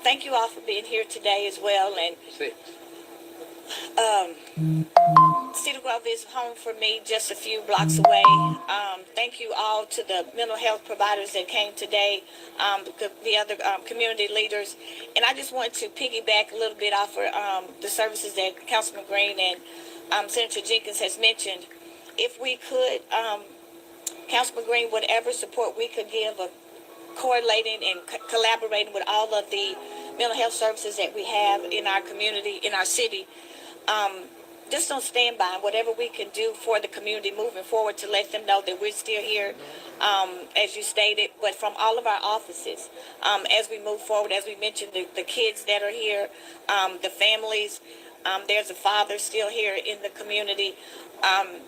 Thank you all for being here today as well. And Cedar Grove is home for me, just a few blocks away. Thank you all to the mental health providers that came today, the other community leaders. And I just want to piggyback a little bit off of the services that Councilman Green and Senator Jenkins has mentioned. If we could, Councilman Green, whatever support we could give, correlating and collaborating with all of the mental health services that we have in our community, in our city, just on standby, whatever we can do for the community moving forward to let them know that we're still here, as you stated, but from all of our offices, as we move forward, as we mentioned, the kids that are here, the families, there's a father still here in the community. I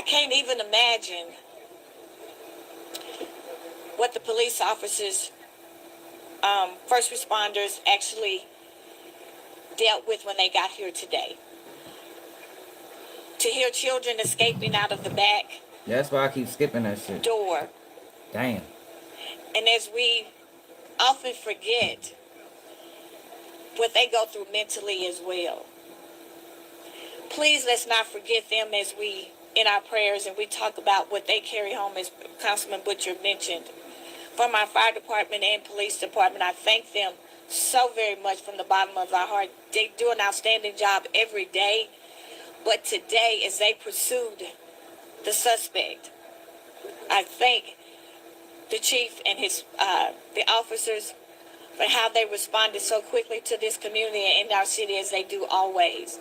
can't even imagine what the police officers, first responders actually dealt with when they got here today. To hear children escaping out of the back That's why I keep skipping that shit. door. Damn. And as we often forget what they go through mentally as well. Please let's not forget them as we, in our prayers, and we talk about what they carry home, as Councilman Butcher mentioned. From our fire department and police department, I thank them so very much from the bottom of our heart. They do an outstanding job every day. But today, as they pursued the suspect, I thank the chief and his the officers for how they responded so quickly to this community and in our city, as they do always.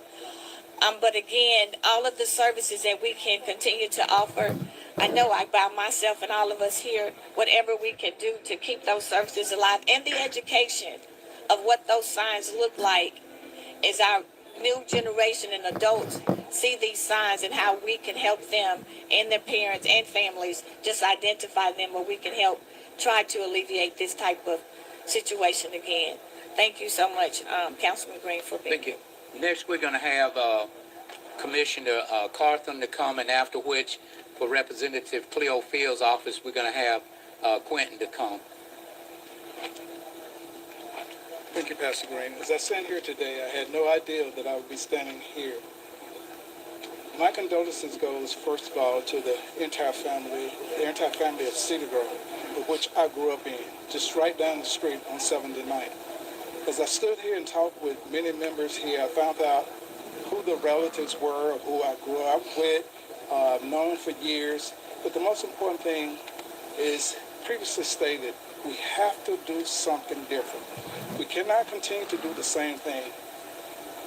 But again, all of the services that we can continue to offer, I know by myself and all of us here, whatever we can do to keep those services alive, and the education of what those signs look like as our new generation and adults see these signs, and how we can help them and their parents and families just identify them, where we can help try to alleviate this type of situation again. Thank you so much, Councilman Green, for being here. Thank you. Next, we're going to have Commissioner Carthon to come, and after which, for Representative Cleo Field's office, we're going to have Quentin to come. Thank you, Pastor Green. As I stand here today, I had no idea that I would be standing here. My condolences goes, first of all, to the entire family of Cedar Grove, of which I grew up in, just right down the street on 7th and 9th. As I stood here and talked with many members here, I found out who the relatives were of who I grew up with, known for years. But the most important thing is, previously stated, we have to do something different. We cannot continue to do the same thing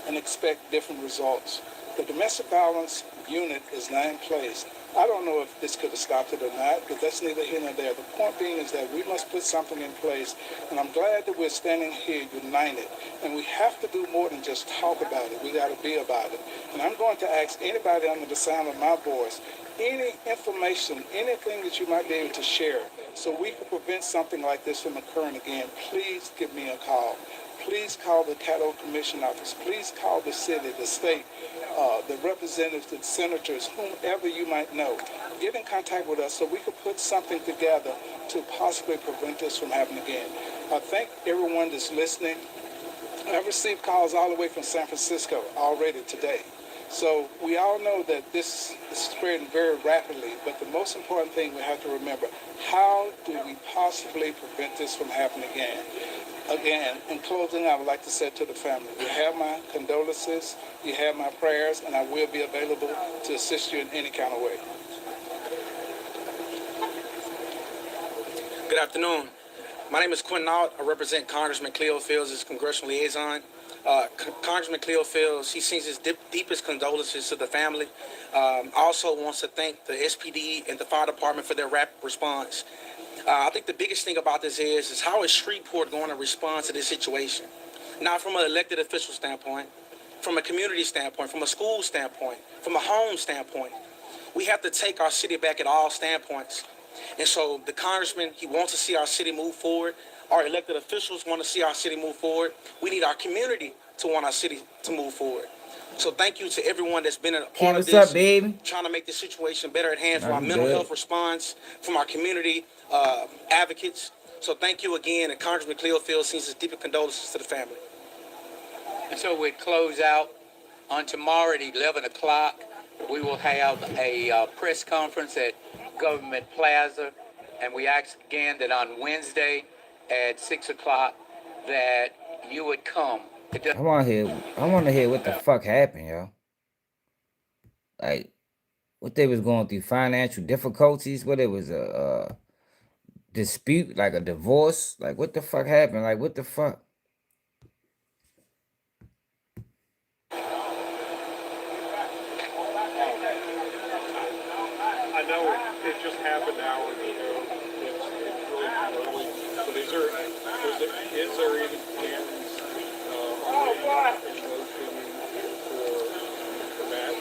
and expect different results. The domestic violence unit is now in place. I don't know if this could have stopped it or not, but that's neither here nor there. The point being is that we must put something in place, and I'm glad that we're standing here united. And we have to do more than just talk about it. We got to be about it. And I'm going to ask anybody under the sound of my voice, any information, anything that you might be able to share so we can prevent something like this from occurring again, please give me a call. Please call the Caddo Commission office. Please call the city, the state, the representatives, the senators, whomever you might know. Get in contact with us so we can put something together to possibly prevent this from happening again. I thank everyone that's listening. I've received calls all the way from San Francisco already today. So we all know that this is spreading very rapidly, but the most important thing we have to remember, how do we possibly prevent this from happening again? Again, in closing, I would like to say to the family, you have my condolences, you have my prayers, and I will be available to assist you in any kind of way. Good afternoon. My name is Quentin Alt. I represent Congressman Cleo Fields as Congressional Liaison. Congressman Cleo Fields, he sends his deepest condolences to the family. Also wants to thank the SPD and the fire department for their rapid response. I think the biggest thing about this is how is Shreveport going to respond to this situation? Not from an elected official standpoint, from a community standpoint, from a school standpoint, from a home standpoint. We have to take our city back at all standpoints. And so the congressman, he wants to see our city move forward. Our elected officials want to see our city move forward. We need our community to want our city to move forward. So thank you to everyone that's been a part of this, what's up, baby? Trying to make this situation better at hand for our mental health response, from our community advocates. So thank you again, and Congressman Cleo Fields sends his deepest condolences to the family. And so we close out on tomorrow at 11 o'clock. We will have a press conference at Government Plaza, and we ask again that on Wednesday at 6 o'clock that you would come. I want to hear what the fuck happened, yo. Like, what they was going through, financial difficulties, what it was a dispute, like a divorce, like what the fuck happened, like what the fuck. I know it just happened hours ago. It's really early. But is there any plans for that?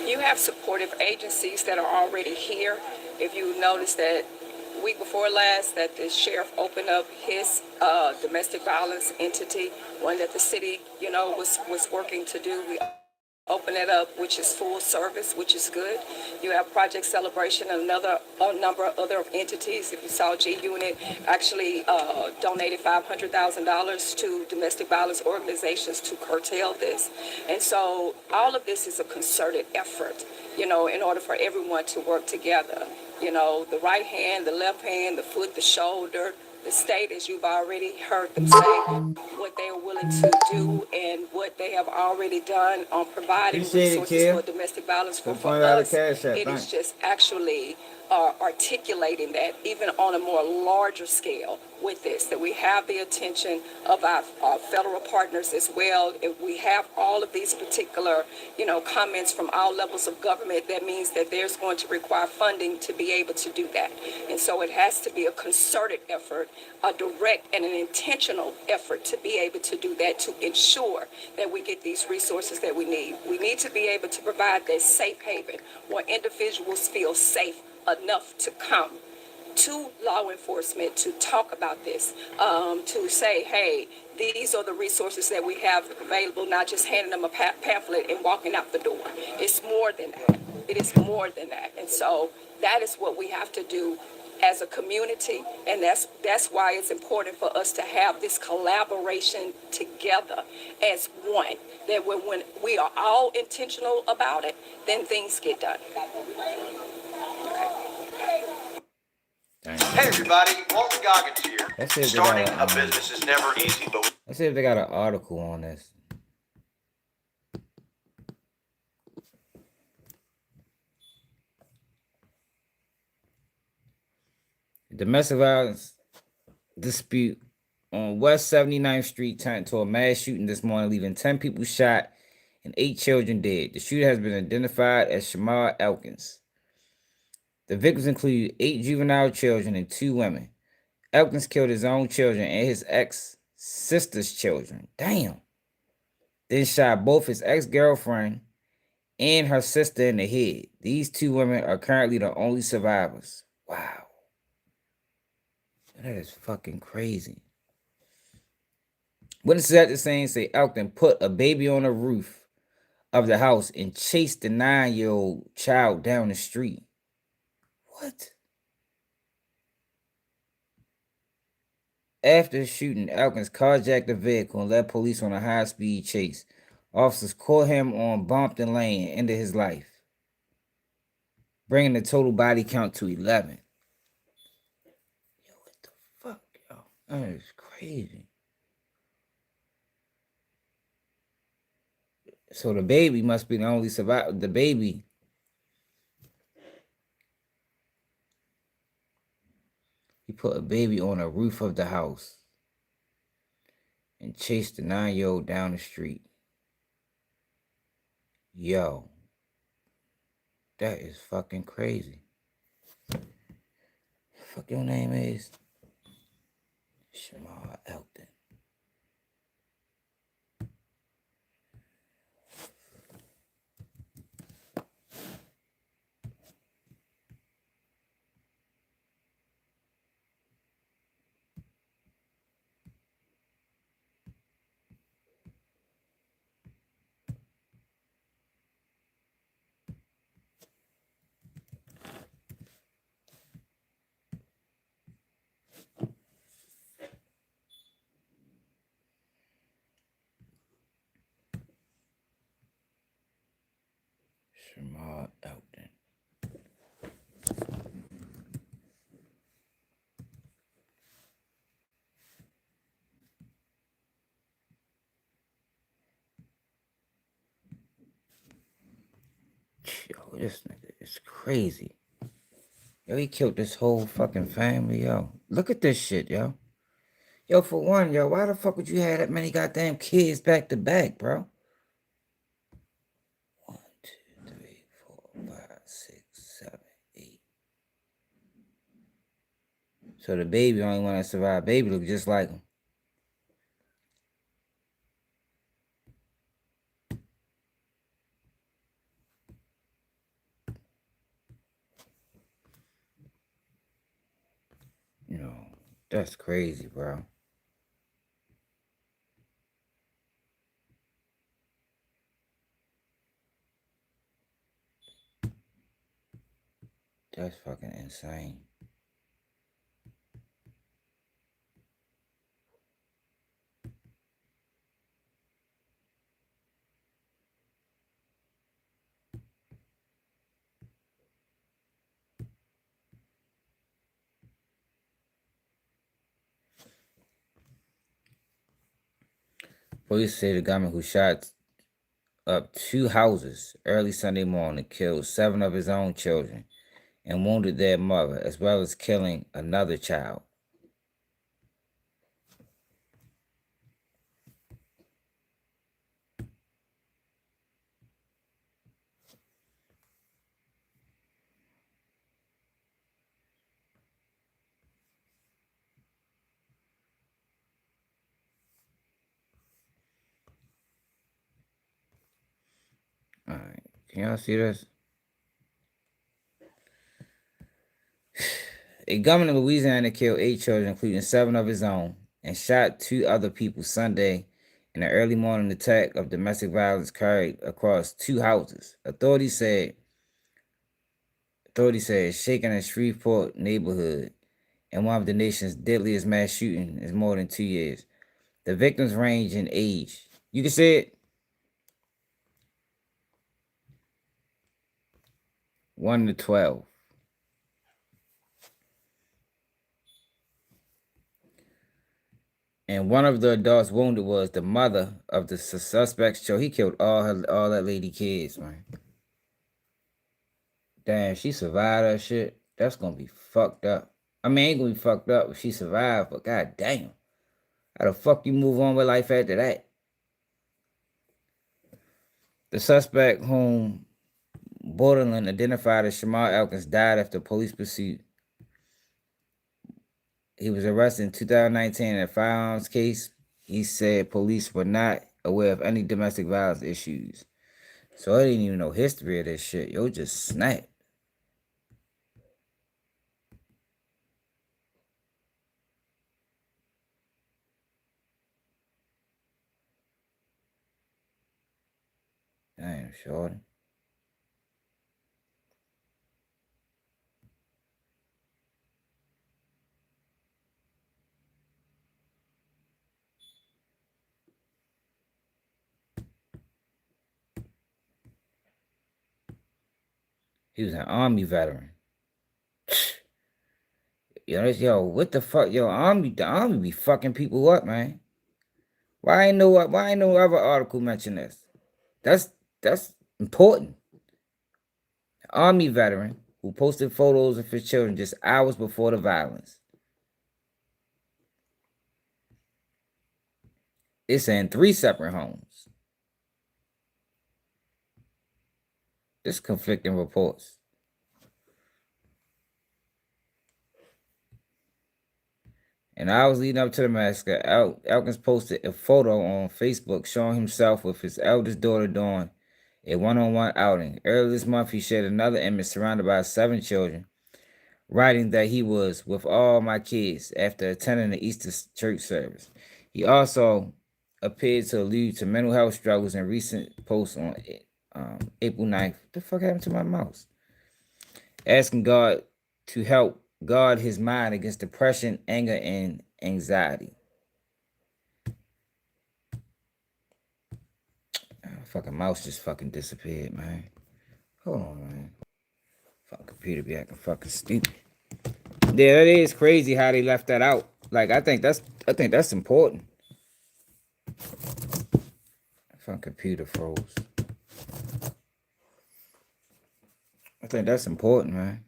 You have supportive agencies that are already here. If you notice that week before last that the sheriff opened up his domestic violence entity, one that the city, was working to do. We open it up, which is full service, which is good. You have Project Celebration and a number of other entities. If you saw, G-Unit actually donated $500,000 to domestic violence organizations to curtail this. And so all of this is a concerted effort, in order for everyone to work together. The right hand, the left hand, the foot, the shoulder, the state, as you've already heard them say, what they are willing to do and what they have already done on providing resources for domestic violence. For us, it is just actually articulating that even on a more larger scale with this, that we have the attention of our federal partners as well. If we have all of these particular, comments from all levels of government, that means that there's going to require funding to be able to do that. And so it has to be a concerted effort, a direct and an intentional effort to be able to do that, to ensure that we get these resources that we need. We need to be able to provide that safe haven where individuals feel safe enough to come to law enforcement to talk about this, to say, hey, these are the resources that we have available, not just handing them a pamphlet and walking out the door. It's more than that. It is more than that. And so that is what we have to do as a community, and that's why it's important for us to have this collaboration together as one. That when we are all intentional about it, then things get done. Hey everybody, Walter Goggins here. Let's see if Starting they got a business is never easy, but let's see if they got an article on this. Domestic violence dispute on West 79th Street turned to a mass shooting this morning, leaving 10 people shot and 8 children dead. The shooter has been identified as Shamar Elkins. The victims include 8 juvenile children and 2 women. Elkins killed his own children and his ex-sister's children. Damn. Then shot both his ex-girlfriend and her sister in the head. These 2 women are currently the only survivors. Wow. That is fucking crazy. Witnesses at the scene say Elkins put a baby on the roof of the house and chased the 9-year-old child down the street. What? After the shooting, Elkins carjacked the vehicle and led police on a high-speed chase. Officers caught him on Bompton Lane and ended his life, bringing the total body count to 11. Yo, what the fuck, yo? That is crazy. So the baby must be the only survivor. The baby. He put a baby on the roof of the house and chased the 9-year-old down the street. Yo. That is fucking crazy. Fuck your name is? Shamar Elkton. Shamar Elkton. Yo, this nigga is crazy. Yo, he killed this whole fucking family, yo. Look at this shit, yo. Yo, for one, yo, why the fuck would you have that many goddamn kids back to back, bro? 1, 2, 3, 4, 5, 6, 7, 8. So the baby, only one that survived, baby look just like him. You know, that's crazy, bro. That's fucking insane. Police say the gunman who shot up 2 houses early Sunday morning killed 7 of his own children and wounded their mother, as well as killing another child. All right, can y'all see this? A gunman in Louisiana killed 8 children, including 7 of his own, and shot 2 other people Sunday in an early morning attack of domestic violence carried across 2 houses. Authorities said shaken in Shreveport neighborhood and one of the nation's deadliest mass shootings in more than 2 years. The victims range in age. You can say it. 1 to 12. And one of the adults wounded was the mother of the suspect's child. He killed all that lady kids, man. Damn, she survived that shit. That's gonna be fucked up. I mean, ain't gonna be fucked up if she survived, but god damn. How the fuck you move on with life after that? The suspect, whom Borderland identified as Shamar Elkins, died after police pursuit. He was arrested in 2019 in a firearms case. He said police were not aware of any domestic violence issues. So I didn't even know history of this shit. Yo, just snap. Damn, shorty. He was an Army veteran. Yo, what the fuck? Yo, the Army be fucking people up, man. Why ain't no other article mention this? That's important. Army veteran who posted photos of his children just hours before the violence. It's in 3 separate homes. This conflicting reports. And hours leading up to the massacre, Elkins posted a photo on Facebook showing himself with his eldest daughter during a one-on-one outing. Earlier this month, he shared another image surrounded by 7 children, writing that he was with all my kids after attending the Easter church service. He also appeared to allude to mental health struggles in recent posts on April 9th. What the fuck happened to my mouse? Asking God to help guard his mind against depression, anger, and anxiety. Fucking mouse just fucking disappeared, man. Hold on, man. Fucking computer be acting fucking stupid. Yeah, that is crazy how they left that out. Like, I think that's important. Fucking computer froze. I think that's important, man.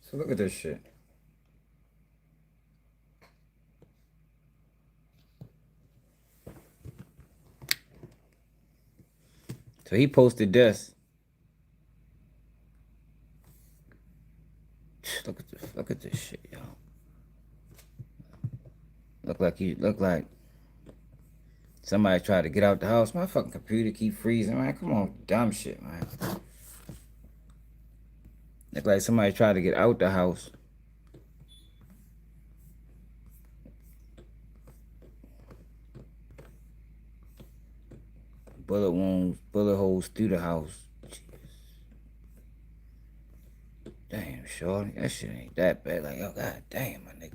So look at this shit. So he posted this. Look at this shit, yo. Look like somebody tried to get out the house. My fucking computer keep freezing, man. Come on, dumb shit, man. Look like somebody tried to get out the house. Bullet wounds, bullet holes through the house. Jeez. Damn, shorty. That shit ain't that bad. Like, oh, god damn, my nigga.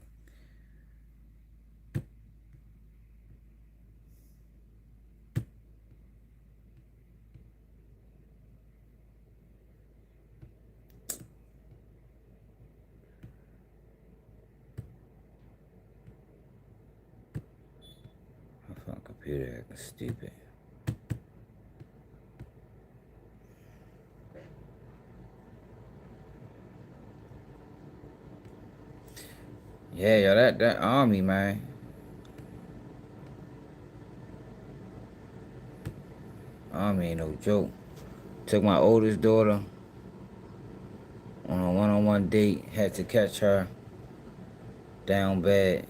My fucking computer acting stupid. Yeah, yo, that army, man. Army ain't no joke. Took my oldest daughter on a one-on-one date. Had to catch her down bad.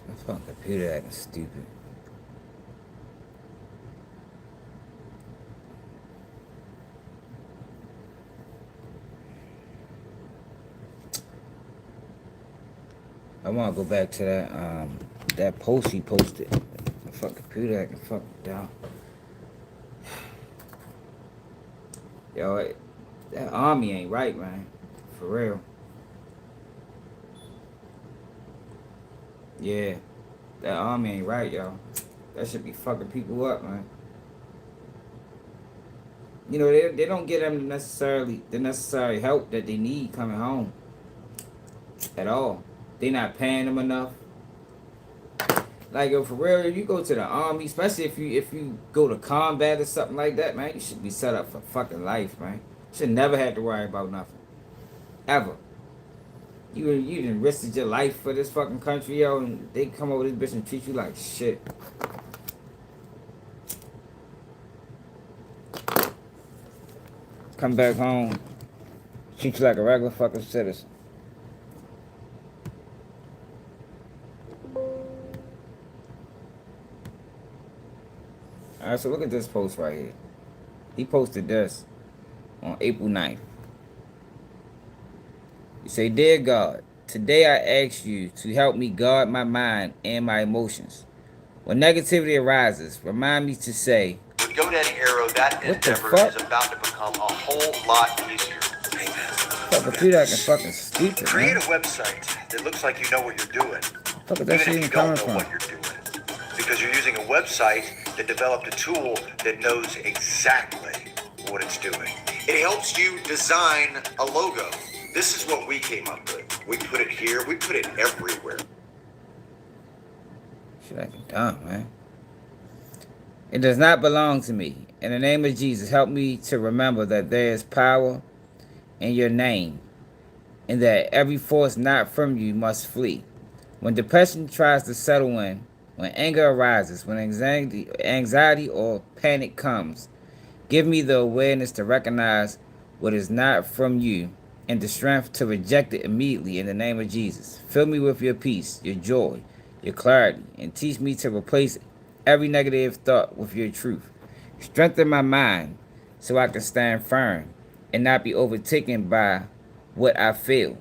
My fucking computer acting stupid. I want to go back to that post he posted. My fucking computer acting fucking down. Yo, that army ain't right, man. For real. Yeah, that army ain't right, yo. That should be fucking people up, man. You know, they don't get them the necessary help that they need coming home. At all. They not paying them enough. Like, yo, for real, if you go to the army, especially if you go to combat or something like that, man, you should be set up for fucking life, man. You should never have to worry about nothing. Ever. You done risked your life for this fucking country, yo, and they come over this bitch and treat you like shit. Come back home, treat you like a regular fucking citizen. Alright, so look at this post right here. He posted this on April 9th. You say, "Dear God, today I ask you to help me guard my mind and my emotions. When negativity arises, remind me to say, With GoDaddy Arrow, that endeavor is about to become a whole lot easier. fuck computer acting fucking stupid, Create man. a website that looks like you know what you're doing, Fuck is that even shit if even you don't coming know from? what you're doing. Because you're using a website that developed a tool that knows exactly what it's doing. It helps you design a logo. This is what we came up with. We put it here, we put it everywhere. Shit acting dumb, man. It does not belong to me. In the name of Jesus, help me to remember that there is power in your name, and that every force not from you must flee. When depression tries to settle in, when anger arises, when anxiety or panic comes, give me the awareness to recognize what is not from you and the strength to reject it immediately in the name of Jesus. Fill me with your peace, your joy, your clarity, and teach me to replace every negative thought with your truth. Strengthen my mind so I can stand firm and not be overtaken by what I feel.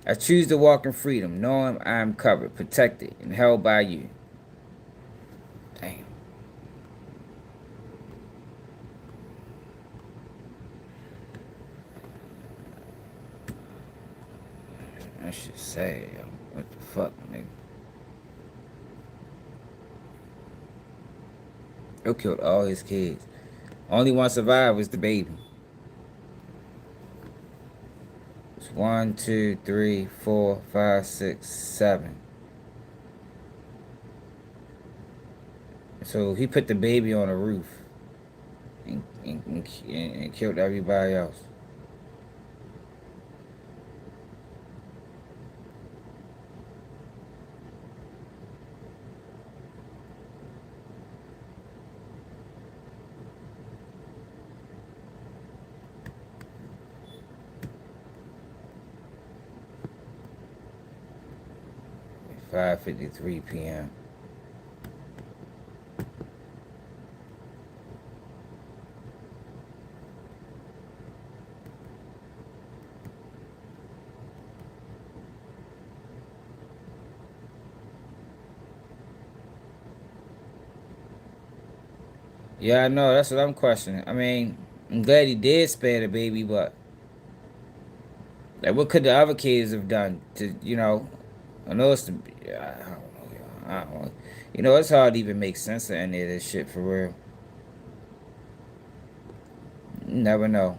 I choose to walk in freedom, knowing I am covered, protected, and held by you. Damn. That shit sad, yo. What the fuck, nigga? He killed all his kids. Only one survived was the baby. It's 1, 2, 3, 4, 5, 6, 7. So he put the baby on the roof and killed everybody else. At 5:53 p.m. Yeah, I know. That's what I'm questioning. I mean, I'm glad he did spare the baby, but like, what could the other kids have done to, I know it's the, I don't know, y'all. I don't know. It's hard to even make sense of any of this shit for real. You never know.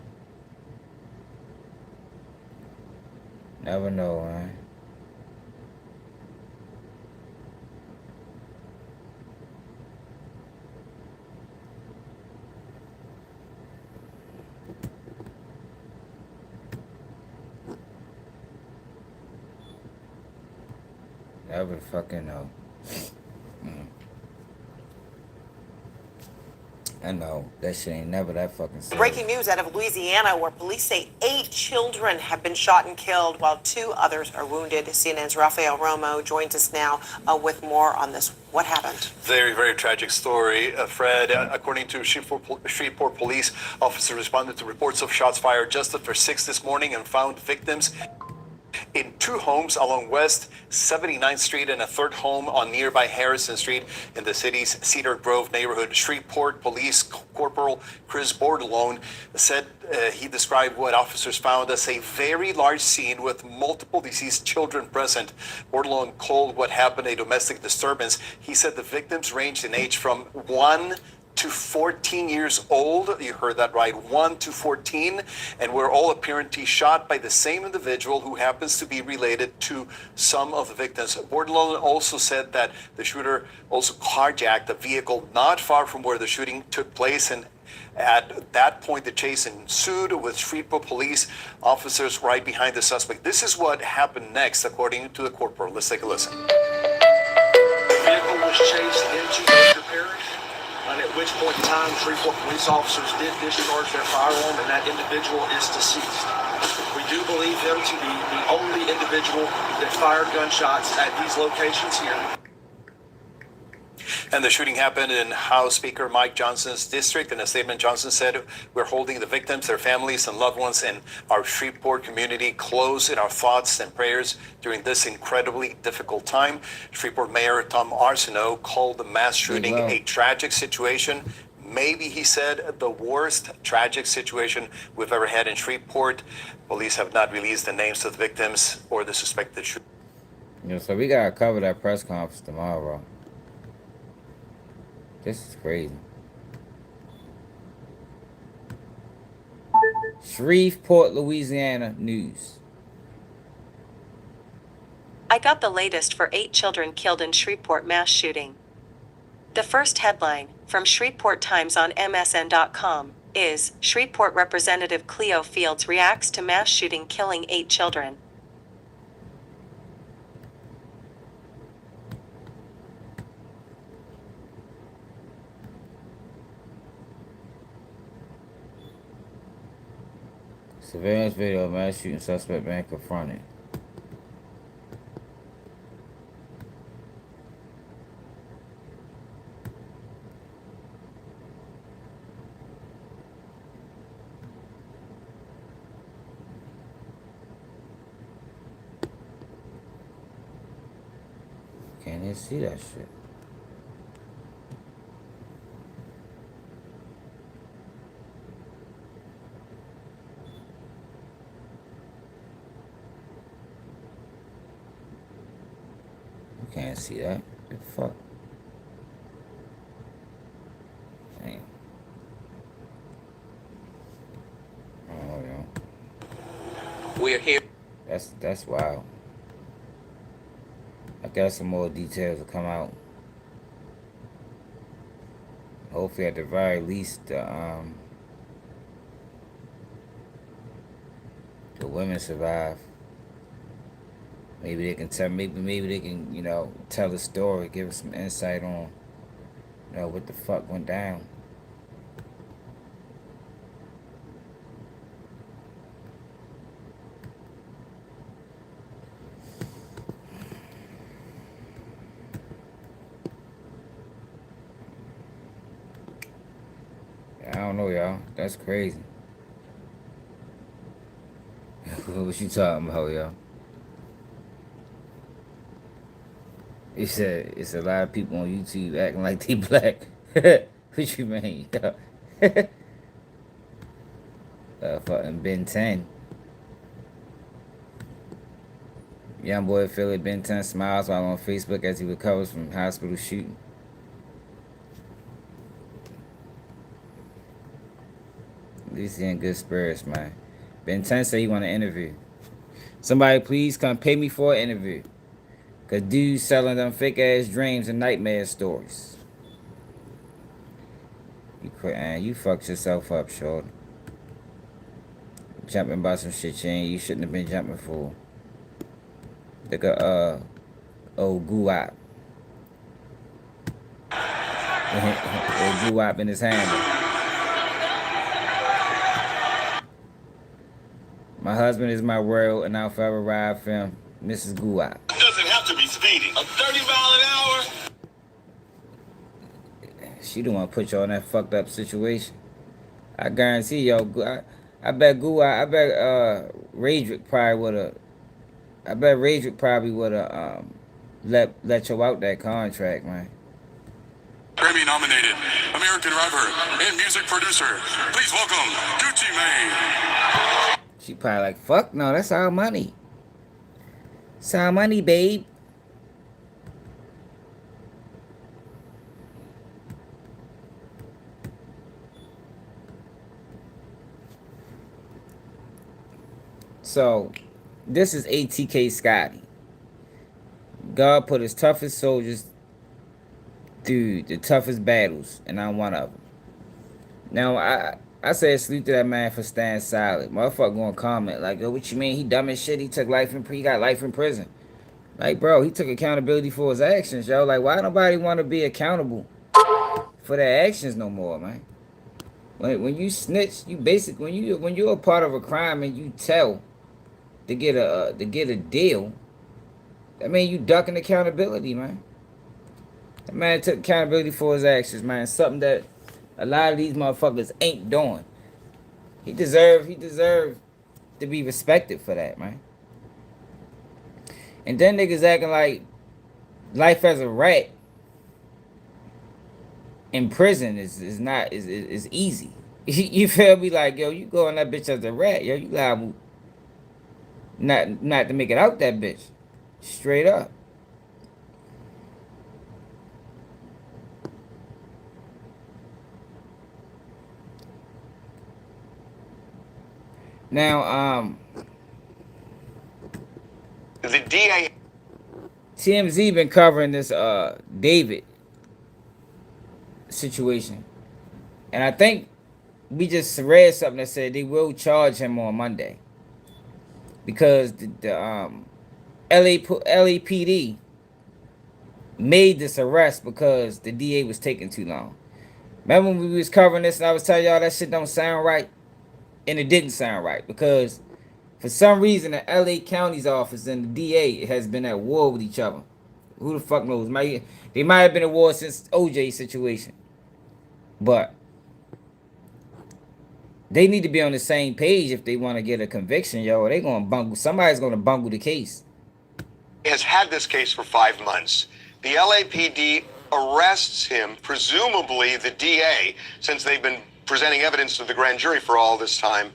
Never know, man. ever fucking know. I know that shit ain't never that fucking serious. Breaking news out of Louisiana, where police say 8 children have been shot and killed while 2 others are wounded. CNN's Rafael Romo joins us now with more on this. What happened? Very, very tragic story, Fred. According to Shreveport police, officers responded to reports of shots fired just after 6 this morning and found victims in 2 homes along West 79th Street and a 3rd home on nearby Harrison Street in the city's Cedar Grove neighborhood. Shreveport Police Corporal Chris Bordelon said he described what officers found as a very large scene with multiple deceased children present. Bordelon called what happened a domestic disturbance. He said the victims ranged in age from 1 to 14 years old. You heard that right, 1 to 14, and were all apparently shot by the same individual who happens to be related to some of the victims. Bordelon also said that the shooter also carjacked a vehicle not far from where the shooting took place, and at that point the chase ensued with Shreveport police officers right behind the suspect. This is what happened next, according to the corporal. Let's take a listen. The vehicle was chased into Baker Parish. And at which point in time, Shreveport police officers did discharge their firearm, and that individual is deceased. We do believe him to be the only individual that fired gunshots at these locations here. And the shooting happened in House Speaker Mike Johnson's district. In a statement, Johnson said, "We're holding the victims, their families, and loved ones in our Shreveport community close in our thoughts and prayers during this incredibly difficult time." Shreveport Mayor Tom Arsenault called the mass shooting a tragic situation. Maybe, he said, the worst tragic situation we've ever had in Shreveport. Police have not released the names of the victims or the suspected shooter. Yeah, so we gotta cover that press conference tomorrow. This is crazy. Shreveport, Louisiana news. I got the latest for 8 children killed in Shreveport mass shooting. The first headline, from Shreveport Times on MSN.com, is, Shreveport Representative Cleo Fields reacts to mass shooting killing 8 children. Surveillance video of mass shooting suspect being confronted. Can't even see that shit. Can't see that. What the fuck? Damn. Oh, yeah. We're here. That's wild. I guess some more details will come out. Hopefully, at the very least, the women survive. Maybe they can tell. Maybe they can, tell a story, give us some insight on, what the fuck went down. I don't know, y'all. That's crazy. What you talking about, y'all? It said it's a lot of people on YouTube acting like they black. What you mean? Fucking Ben 10. Young boy Philip Ben 10 smiles while on Facebook as he recovers from hospital shooting. At least he in good spirits, man. Ben 10 said he want an interview. Somebody please come pay me for an interview. Cause dudes selling them fake ass dreams and nightmare stories. You fucked yourself up, short. Jumping by some shit you shouldn't have been jumping for. Like Old Guap. Old Guap in his handle. My husband is my world, and I'll forever ride for him. Mrs. Guap. Doesn't have to be speeding. A 30-mile-an-hour. She don't want to put you on that fucked up situation. I guarantee yo, I bet Guap, I bet Radrick probably would have. I bet Radrick probably would have let you out that contract, man. Grammy nominated American rapper and music producer. Please welcome Gucci Mane. She probably like, fuck no, that's our money. It's our money, babe. So, this is ATK Scotty. God put his toughest soldiers through the toughest battles, and I'm one of them. Now, I say salute to that man for staying silent. Motherfucker gonna comment like, yo, what you mean? He dumb as shit. He took life in he got life in prison. Like, bro, he took accountability for his actions, yo. Like, why nobody want to be accountable for their actions no more, man? When you snitch, you basically when you're a part of a crime and you tell to get a deal, that mean you ducking accountability, man. That man took accountability for his actions, man. Something that a lot of these motherfuckers ain't doing. He deserved to be respected for that, man. And then niggas acting like life as a rat in prison is not easy. You feel me? Like, yo, you go on that bitch as a rat, yo, you liable not to make it out that bitch. Straight up. Now, the DA TMZ been covering this David situation, and I think we just read something that said they will charge him on Monday because the LAPD made this arrest because the DA was taking too long. Remember when we was covering this and I was telling y'all that shit don't sound right? And it didn't sound right because for some reason the LA County's office and the DA has been at war with each other. Who the fuck knows? They might have been at war since OJ situation. But they need to be on the same page if they want to get a conviction, yo. They gonna bungle. Somebody's gonna bungle the case. has had this case for 5 months. The LAPD arrests him, presumably the DA, since they've been presenting evidence to the grand jury for all this time.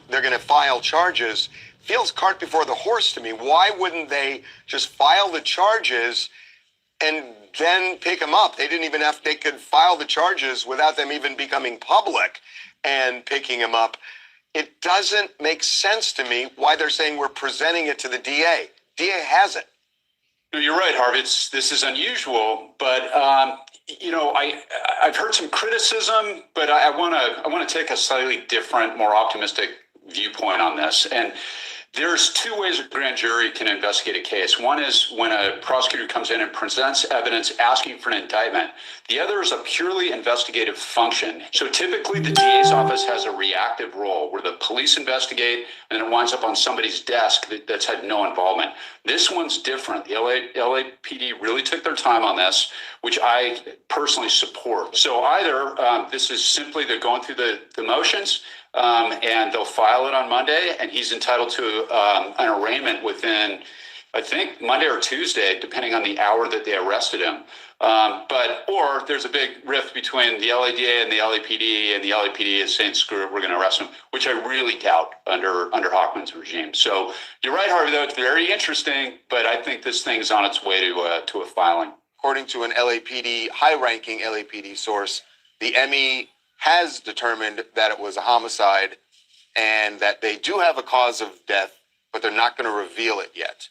They're going to file charges. Feels cart before the horse to me. Why wouldn't they just file the charges and then pick him up? They didn't even have, they could file the charges without them even becoming public and picking him up. It doesn't make sense to me why they're saying we're presenting it to the DA. DA hasn't. No, you're right, Harv. This is unusual, but I've heard some criticism, but I want to take a slightly different, more optimistic viewpoint on this. And there's two ways a grand jury can investigate a case. One is when a prosecutor comes in and presents evidence asking for an indictment. The other is a purely investigative function. So typically the DA's office has a reactive role where the police investigate and then it winds up on somebody's desk that's had no involvement. This one's different. The LAPD really took their time on this, which I personally support. So either this is simply they're going through the motions, and they'll file it on Monday, and he's entitled to an arraignment within, I think, Monday or Tuesday, depending on the hour that they arrested him. Or there's a big rift between the LADA and the LAPD is saying, screw it, we're going to arrest him, which I really doubt under Hochman's regime. So you're right, Harvey, though, it's very interesting, but I think this thing's on its way to a filing. According to an LAPD, high-ranking LAPD source, the ME has determined that it was a homicide and that they do have a cause of death, but they're not going to reveal it yet.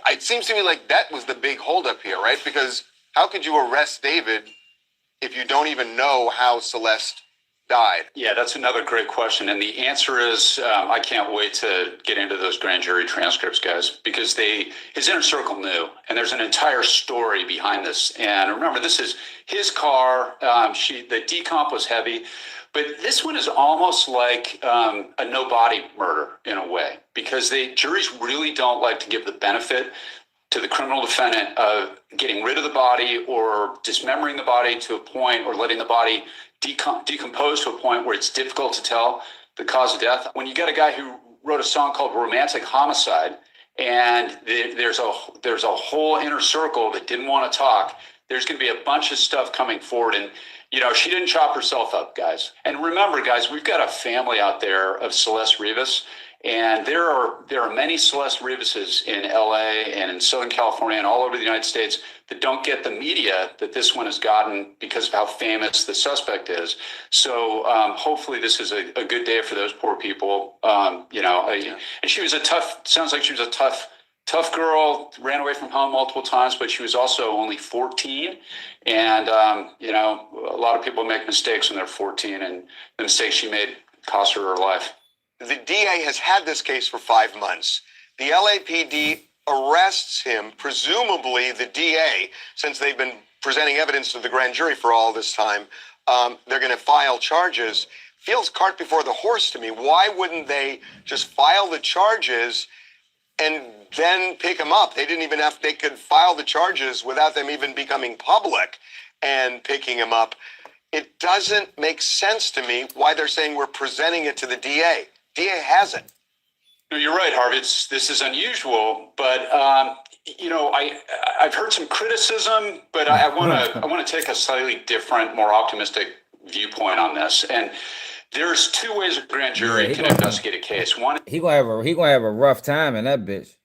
It seems to me like that was the big holdup here, right? Because how could you arrest David if you don't even know how Celeste died? Yeah, that's another great question. And the answer is, I can't wait to get into those grand jury transcripts, guys, because his inner circle knew, and there's an entire story behind this. And remember, this is his car. The decomp was heavy, but this one is almost like a no body murder in a way, because juries really don't like to give the benefit to the criminal defendant of getting rid of the body or dismembering the body to a point, or letting the body decompose to a point where it's difficult to tell the cause of death. When you got a guy who wrote a song called Romantic Homicide, and there's a whole inner circle that didn't want to talk, there's going to be a bunch of stuff coming forward. And, she didn't chop herself up, guys. And remember, guys, we've got a family out there of Celeste Rivas. And there are many Celeste Rivases in LA and in Southern California and all over the United States that don't get the media that this one has gotten because of how famous the suspect is. So hopefully this is a good day for those poor people. And she was sounds like she was a tough girl, ran away from home multiple times, but she was also only 14. And, a lot of people make mistakes when they're 14, and the mistakes she made cost her life. The DA has had this case for 5 months. The LAPD arrests him, presumably the DA, since they've been presenting evidence to the grand jury for all this time. They're going to file charges. Feels cart before the horse to me. Why wouldn't they just file the charges and then pick him up? They didn't even they could file the charges without them even becoming public and picking him up. It doesn't make sense to me why they're saying we're presenting it to the DA. DA hasn't. No, you're right, Harvey. This is unusual, but I've heard some criticism, but I want to take a slightly different, more optimistic viewpoint on this. And there's two ways a grand jury can investigate a case. One, he gonna have a rough time in that bitch.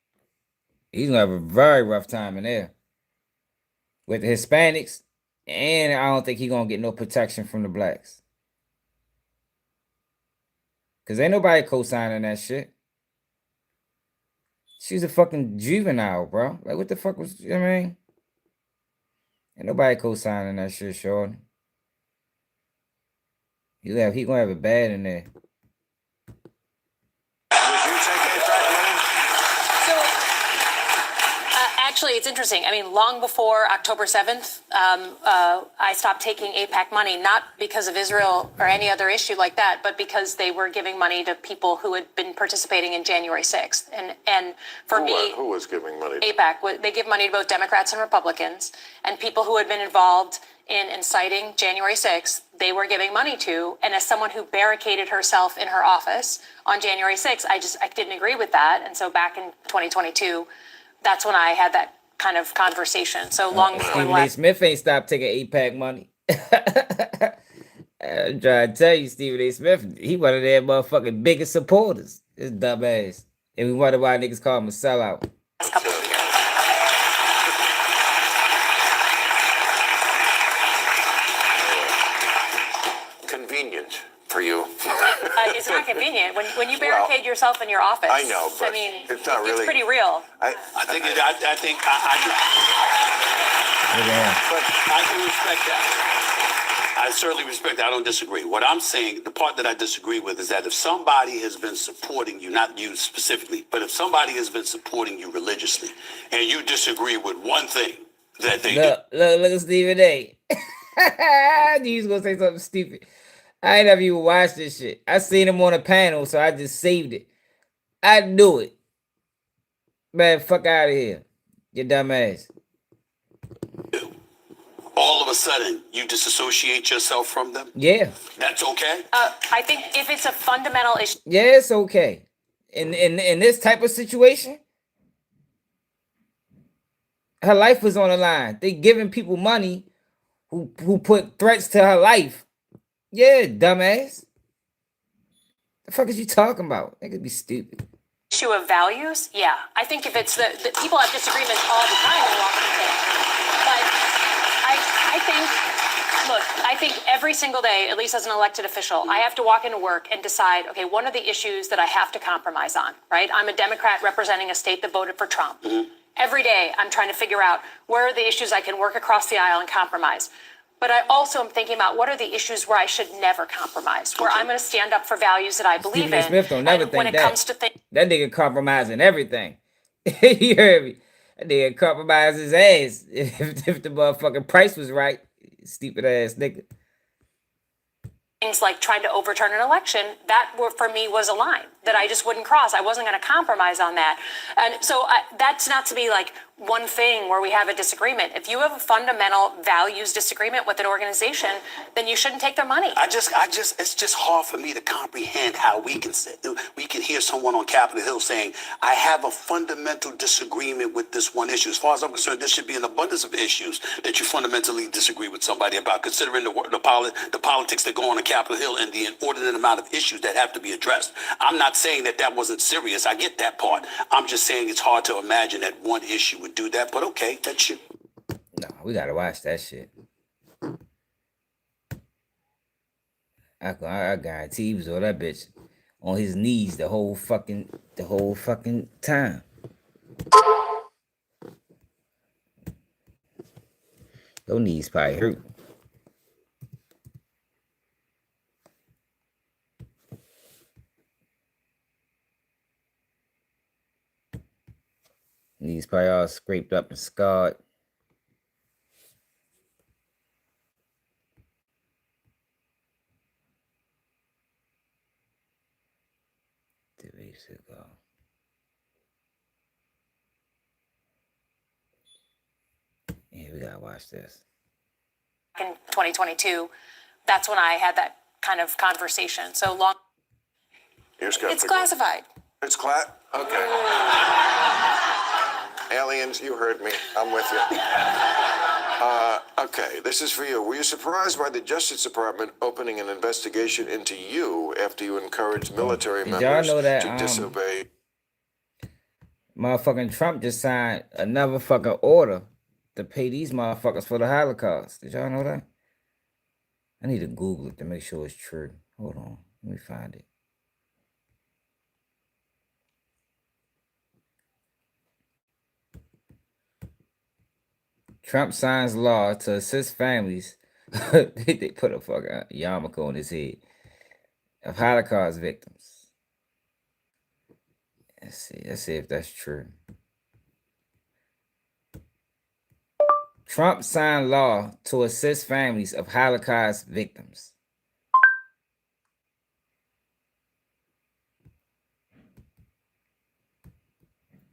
He's gonna have a very rough time in there with the Hispanics, and I don't think he's gonna get no protection from the blacks. Cause ain't nobody co-signing that shit. She's a fucking juvenile, bro. Like, what the fuck was, I mean? Ain't nobody co-signing that shit, Shorty. He gonna have it bad in there. Actually, it's interesting. I mean, long before October 7th, I stopped taking AIPAC money, not because of Israel or any other issue like that, but because they were giving money to people who had been participating in January 6th. And for me, who was giving money? AIPAC, they give money to both Democrats and Republicans, and people who had been involved in inciting January 6th, they were giving money to. And as someone who barricaded herself in her office on January 6th, I didn't agree with that. And so back in 2022, that's when I had that kind of conversation. So long before Stephen A. Smith ain't stopped taking AIPAC money. I'm trying to tell you, Stephen A. Smith, he one of their motherfucking biggest supporters. This dumb ass. And we wonder why niggas call him a sellout. Convenient for you. It's not convenient when you barricade yourself in your office. I know, but I mean, it's not really. It's pretty real. I think but I do respect that. I certainly respect that. I don't disagree. What I'm saying, the part that I disagree with, is that if somebody has been supporting you, not you specifically, but if somebody has been supporting you religiously, and you disagree with one thing that they look at Stephen A. I knew he was gonna say something stupid. I ain't never even watched this shit. I seen him on a panel, so I just saved it. I knew it. Man, fuck out of here. You dumb ass. all of a sudden you disassociate yourself from them? Yeah. That's okay? I think if it's a fundamental issue. Yeah, it's okay. In this type of situation, her life was on the line. They giving people money who put threats to her life. Yeah, dumbass. The fuck is you talking about? They could be stupid. Issue of values, yeah. I think if it's the people have disagreements all the time in Washington, but I think every single day, at least as an elected official, I have to walk into work and decide, okay, what are the issues that I have to compromise on, right? I'm a Democrat representing a state that voted for Trump. Every day, I'm trying to figure out where are the issues I can work across the aisle and compromise. But I also am thinking about what are the issues where I should never compromise, where I'm going to stand up for values that I believe Stephen A. in. Smith don't never And when think it that. comes to things, That nigga compromising everything. You heard me? That nigga compromise his ass if the motherfucking price was right. Stupid ass nigga. things like trying to overturn an election, that for me was a line that I just wouldn't cross. I wasn't going to compromise on that. And so that's not to be like one thing where we have a disagreement. If you have a fundamental values disagreement with an organization, then you shouldn't take their money. It's just hard for me to comprehend how we can hear someone on Capitol Hill saying, I have a fundamental disagreement with this one issue. As far as I'm concerned, there should be an abundance of issues that you fundamentally disagree with somebody about, considering the politics that go on Capitol Hill and the inordinate amount of issues that have to be addressed. I'm not saying that wasn't serious. I get that part. I'm just saying it's hard to imagine that one issue would do that, but okay, that shit. No, we gotta watch that shit. I guarantee he was on that bitch on his knees the whole fucking time. Those knees probably hurt. Knees probably all scraped up and scarred. Yeah, we gotta watch this. In 2022, that's when I had that kind of conversation. So long. It's classified. It's Clout? Okay. Aliens, you heard me. I'm with you. Okay, this is for you. Were you surprised by the Justice Department opening an investigation into you after you encouraged military members to disobey? Motherfucking Trump just signed another fucking order to pay these motherfuckers for the Holocaust. Did y'all know that? I need to Google it to make sure it's true. Hold on. Let me find it. Trump signs law to assist families. They put a fucking yarmulke on his head of Holocaust victims. Let's see if that's true. Trump signed law to assist families of Holocaust victims.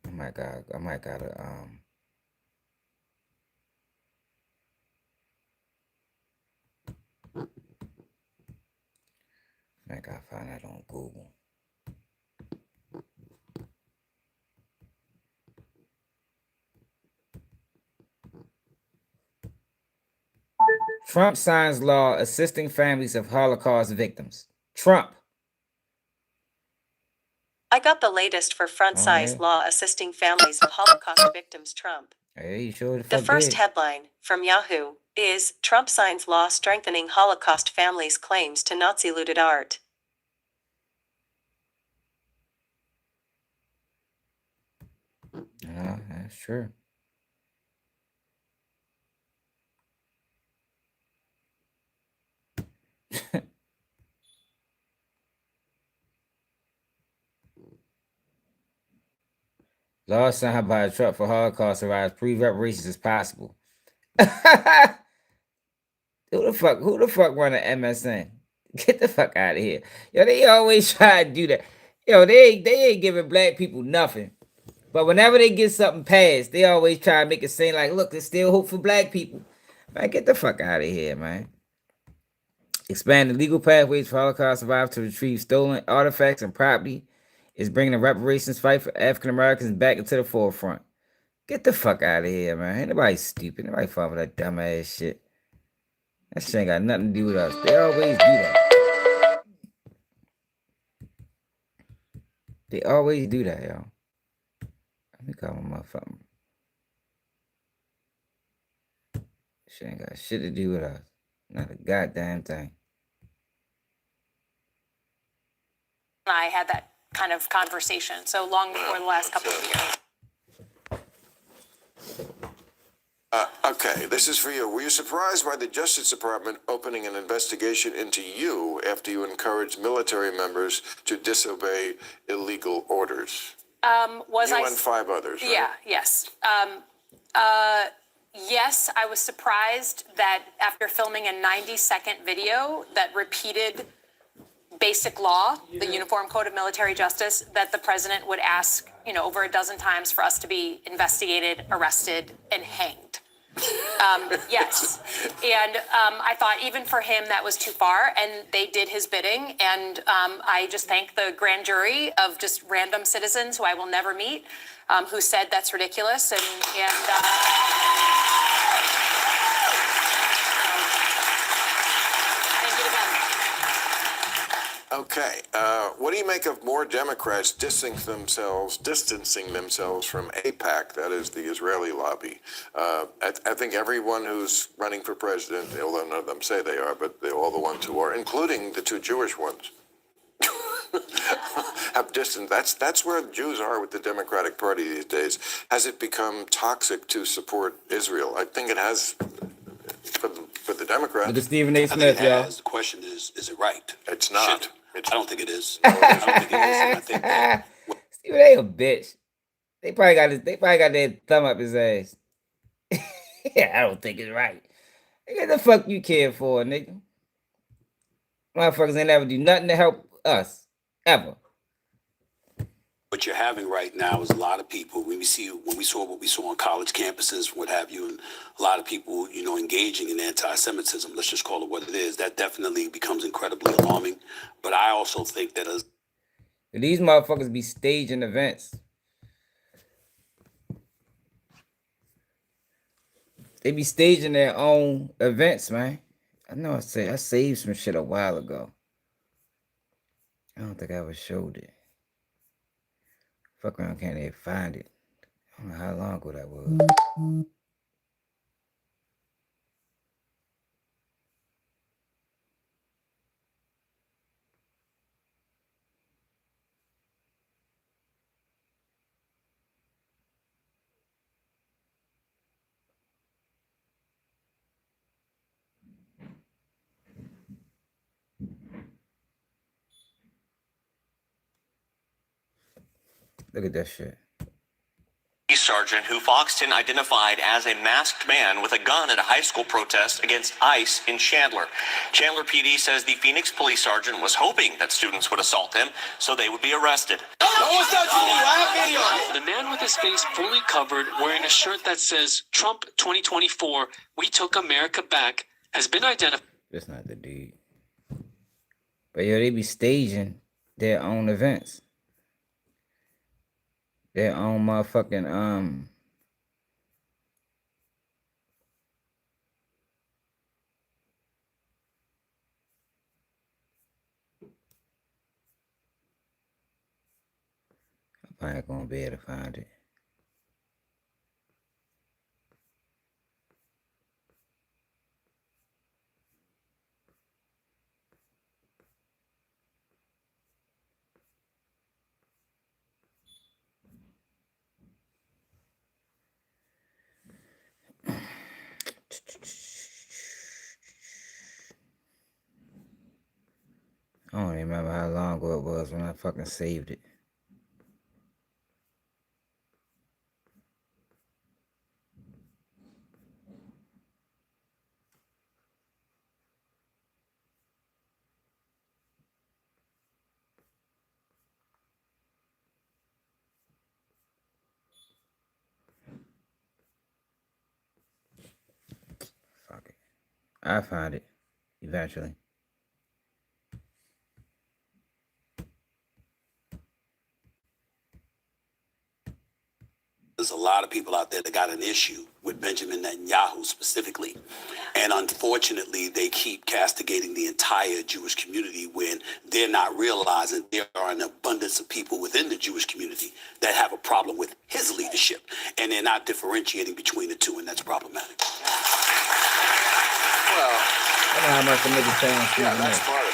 I might gotta I gotta find that on Google. Trump signs law assisting families of Holocaust victims. Trump. I got the latest for front size law assisting families of Holocaust victims. Trump. Hey, you sure the first headline from Yahoo is Trump signs law strengthening Holocaust families' claims to Nazi looted art. That's true. Law signed by Trump for Holocaust survivors prove reparations as possible. Who the fuck run an MSN? Get the fuck out of here. Yo, they always try to do that. Yo, they ain't giving black people nothing. But whenever they get something passed, they always try to make it seem like, look, there's still hope for black people. Man, get the fuck out of here, man. Expand the legal pathways for Holocaust survivors to retrieve stolen artifacts and property is bringing the reparations fight for African Americans back into the forefront. Get the fuck out of here, man. Ain't nobody stupid. Nobody fall for that dumbass shit. That shit ain't got nothing to do with us. They always do that. They always do that, y'all. Let me call my motherfucker. Shit ain't got shit to do with us. Not a goddamn thing. I had that kind of conversation. So long before the last couple of years. Okay, this is for you. Were you surprised by the Justice Department opening an investigation into you after you encouraged military members to disobey illegal orders? Was you I? And 5 others, right? Yeah. Yes. Yes, I was surprised that after filming a 90-second video that repeated basic law, the Uniform Code of Military Justice, that the president would ask, over a dozen times for us to be investigated, arrested, and hanged. Yes. And I thought even for him that was too far, and they did his bidding. And I just thank the grand jury of just random citizens who I will never meet, who said that's ridiculous. And thank you again. Okay, what do you make of more Democrats distancing themselves from AIPAC, that is the Israeli lobby? I think everyone who's running for president, although none of them say they are, but they're all the ones who are, including the 2 Jewish ones, have distanced. That's where Jews are with the Democratic Party these days. Has it become toxic to support Israel? I think it has for the Democrats. Look at Stephen A. Smith, y'all. The question is it right? It's not. I don't think it is. I don't think it is. And I think that Stephen A. a bitch. They probably got their thumb up his ass. Yeah, I don't think it's right. What the fuck you care for, nigga? Motherfuckers ain't ever do nothing to help us. Ever. what you're having right now is a lot of people, when we saw what we saw on college campuses, what have you, and a lot of people, engaging in anti-Semitism, let's just call it what it is, that definitely becomes incredibly alarming. But I also think that these motherfuckers be staging events. They be staging their own events, man. I know I saved some shit a while ago. I don't think I ever showed it. Fuck around, can't even find it. I don't know how long ago that was. Look at that shit. Sergeant who Foxton identified as a masked man with a gun at a high school protest against ICE in Chandler. Chandler PD says the Phoenix police sergeant was hoping that students would assault him so they would be arrested. The man with his face fully covered, wearing a shirt that says Trump 2024, we took America back, has been identified. That's not the dude. But yo, they be staging their own events. Their own motherfucking I'm probably gonna be able to find it. I don't even remember how long ago it was when I fucking saved it. Fuck it. I find it eventually. there's a lot of people out there that got an issue with Benjamin Netanyahu specifically. And unfortunately, they keep castigating the entire Jewish community when they're not realizing there are an abundance of people within the Jewish community that have a problem with his leadership. And they're not differentiating between the two, and that's problematic. Well, I don't know how much the niggas saying. Yeah, that's part of it.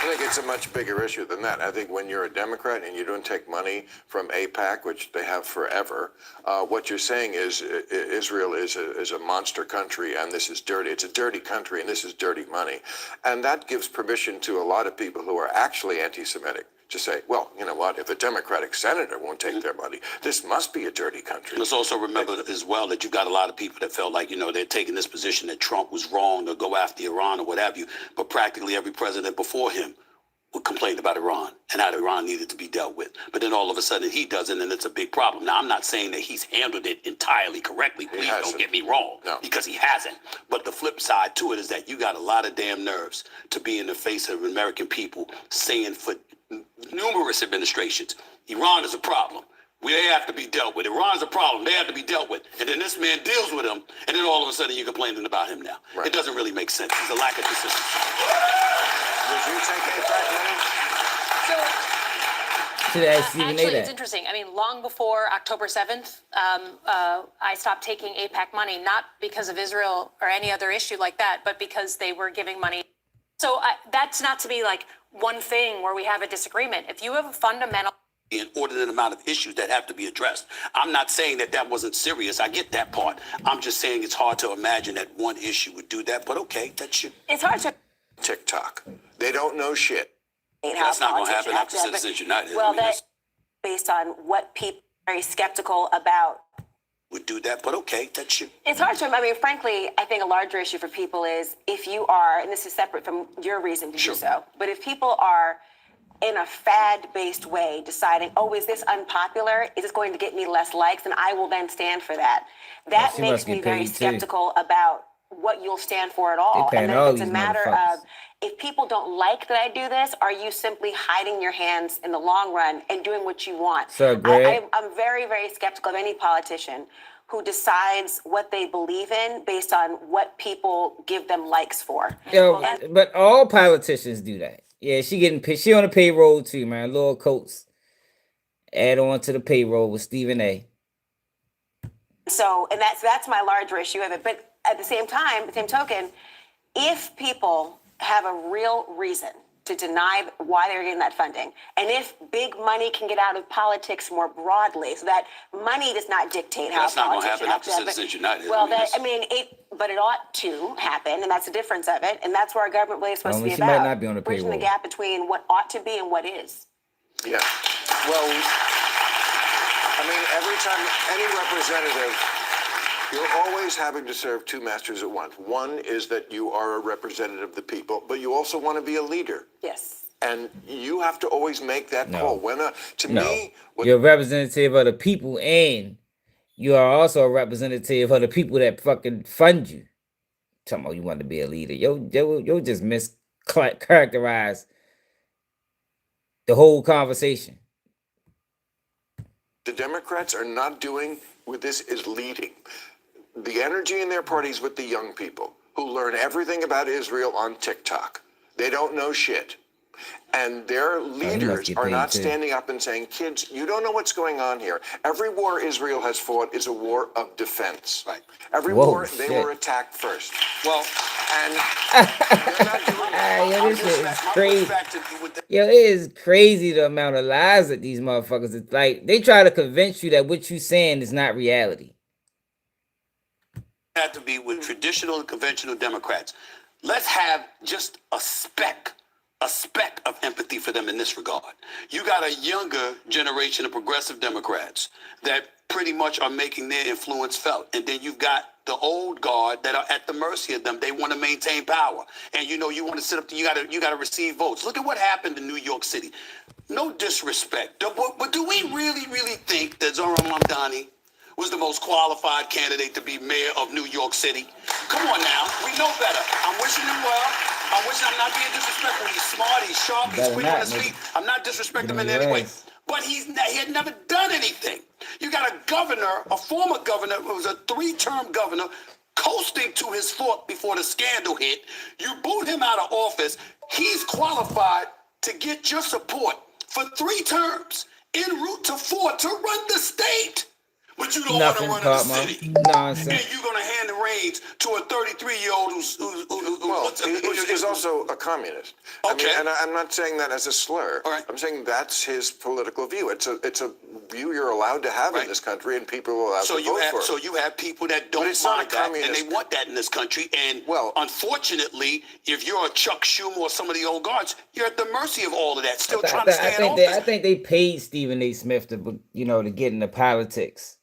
I think it's a much bigger issue than that. I think when you're a Democrat and you don't take money from AIPAC, which they have forever, what you're saying is Israel is a monster country and this is dirty. It's a dirty country and this is dirty money. And that gives permission to a lot of people who are actually anti-Semitic to say, well, you know what, if a Democratic senator won't take their money, this must be a dirty country. Let's also remember as well that you've got a lot of people that felt like, they're taking this position that Trump was wrong to go after Iran or what have you. But practically every president before him would complain about Iran and how Iran needed to be dealt with. But then all of a sudden he doesn't, and it's a big problem. Now, I'm not saying that he's handled it entirely correctly. Please don't get me wrong, because he hasn't. But the flip side to it is that you got a lot of damn nerves to be in the face of American people saying for numerous administrations, Iran is a problem. They have to be dealt with. Iran's a problem. They have to be dealt with. And then this man deals with them, and then all of a sudden you're complaining about him now. Right. It doesn't really make sense. It's a lack of consistency. Would you take AIPAC money? Actually, it's interesting. I mean, long before October 7th, I stopped taking AIPAC money, not because of Israel or any other issue like that, but because they were giving money. So that's not to be like one thing where we have a disagreement. If you have a fundamental inordinate amount of issues that have to be addressed. I'm not saying that wasn't serious. I get that part. I'm just saying it's hard to imagine that one issue would do that, but okay, that should. It's hard to. TikTok. They don't know shit. That's not going to happen after Citizens United. Well, that's based on what people are very skeptical about. Would do that, but okay, that should. It's hard to, frankly, I think a larger issue for people is if you are, and this is separate from your reason to do so, but if people are in a fad-based way deciding, oh, is this unpopular? Is this going to get me less likes? And I will then stand for that. That makes me very skeptical about what you'll stand for at all. And then it's a matter of, if people don't like that I do this, are you simply hiding your hands in the long run and doing what you want? So I'm very, very skeptical of any politician who decides what they believe in based on what people give them likes for. But all politicians do that. Yeah, she on the payroll too, man. Laura Coates add on to the payroll with Stephen A. So, and that's my larger issue of it. But at the same time, the same token, if people have a real reason to deny why they're getting that funding, and if big money can get out of politics more broadly, so that money does not dictate how that's not going to politics happen after Citizens United. Well, but it ought to happen, and that's the difference of it, and that's where our government really is supposed to be she about. might not be on the bridging payroll. the gap between what ought to be and what is. Yeah. Well, every time any representative, you're always having to serve two masters at once. One is that you are a representative of the people, but you also want to be a leader. Yes. And you have to always make that call. You're a representative of the people, and you are also a representative of the people that fucking fund you. Talking about you want to be a leader. Yo just mischaracterize the whole conversation. The Democrats are not doing with this is leading. The energy in their parties with the young people who learn everything about Israel on TikTok. They don't know shit. And their leaders are not standing up and saying, kids, you don't know what's going on here. Every war Israel has fought is a war of defense. Right. Every war, they were attacked first. Well, and they're not doing Yo, this shit is crazy. Yo, it is crazy the amount of lies that these motherfuckers, it's like, they try to convince you that what you saying is not reality. Have to be with traditional and conventional Democrats. Let's have just a speck of empathy for them in this regard. You got a younger generation of progressive Democrats that pretty much are making their influence felt. And then you've got the old guard that are at the mercy of them. They want to maintain power. And you want to sit up, you got to receive votes. Look at what happened in New York City. No disrespect, but do we really think that Zohran Mamdani was the most qualified candidate to be mayor of New York City? Come on now, we know better. I'm wishing him well. I'm not being disrespectful. He's smart, he's sharp, he's quick on his feet. I'm not disrespecting him in any way. But he had never done anything. You got a governor, a former governor, who was a 3-term governor, coasting to his fort before the scandal hit. You boot him out of office. He's qualified to get your support for 3 terms, en route to 4 to run the state. But you don't want to run the city. Nonsense. And you're going to hand the reins to a 33-year-old who's He's also a communist. Okay. I mean, and I'm not saying that as a slur. All right. I'm saying that's his political view. It's a view you're allowed to have in this country, and people are allowed to vote for it. So you have people that don't mind that, and they want that in this country. And unfortunately, if you're a Chuck Schumer or some of the old guards, you're at the mercy of all of that. Still trying to stay in office. I think they paid Stephen A. Smith to, to get into politics.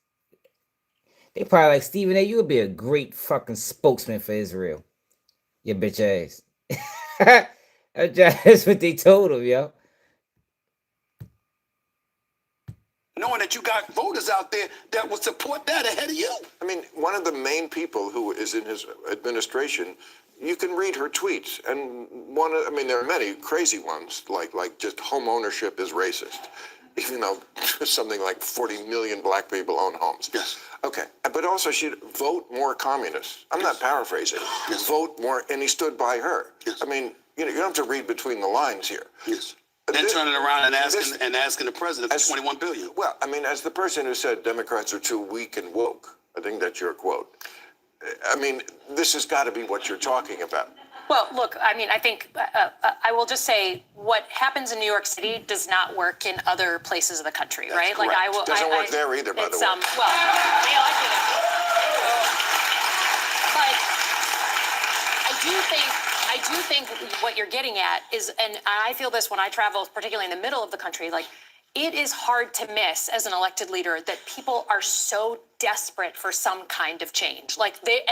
They probably like, Stephen A., you would be a great fucking spokesman for Israel. Your bitch ass. That's what they told him, yo. Knowing that you got voters out there that will support that ahead of you. I mean, one of the main people who is in his administration, you can read her tweets, and there are many crazy ones, like just home ownership is racist, even though something like 40 million black people own homes. Yes. Okay, but also she'd vote more communists. I'm not paraphrasing. Vote more, and he stood by her. Yes. I mean, you don't have to read between the lines here. Yes. Then turning around and asking the president for $21 billion. Well, I mean, as the person who said Democrats are too weak and woke, I think that's your quote. I mean, this has got to be what you're talking about. Well, look, I mean, I think I will just say what happens in New York City does not work in other places of the country, right? Correct. Doesn't work there either, by the way. Well, they elected him. But I do think what you're getting at is, and I feel this when I travel, particularly in the middle of the country, like it is hard to miss as an elected leader that people are so desperate for some kind of change. Like the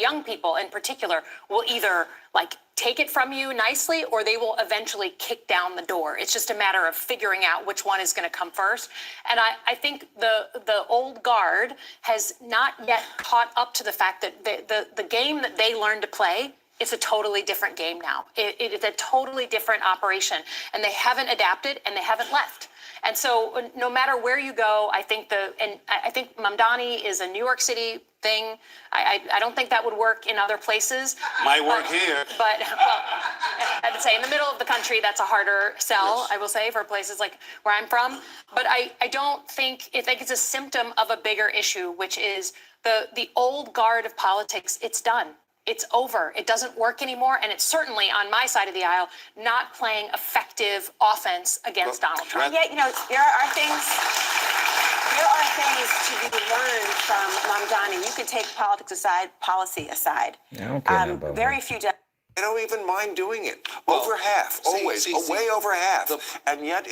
young people in particular will either like take it from you nicely or they will eventually kick down the door. It's just a matter of figuring out which one is going to come first. And I think the old guard has not yet caught up to the fact that the game that they learned to play, it's a totally different game now. It's a totally different operation, and they haven't adapted and they haven't left. And so no matter where you go, I think Mamdani is a New York City thing. I don't think that would work in other places. Might work here. But, well, I'd say in the middle of the country, that's a harder sell, yes. I will say, for places like where I'm from. But I think it's a symptom of a bigger issue, which is the old guard of politics. It's done. It's over. It doesn't work anymore. And it's certainly on my side of the aisle, not playing effective offense against Donald Trump. Yet, there are things to be learned from Mamdani. You can take politics aside, policy aside. I don't care about very few. I don't even mind doing it. Over half, always, way over half. And yet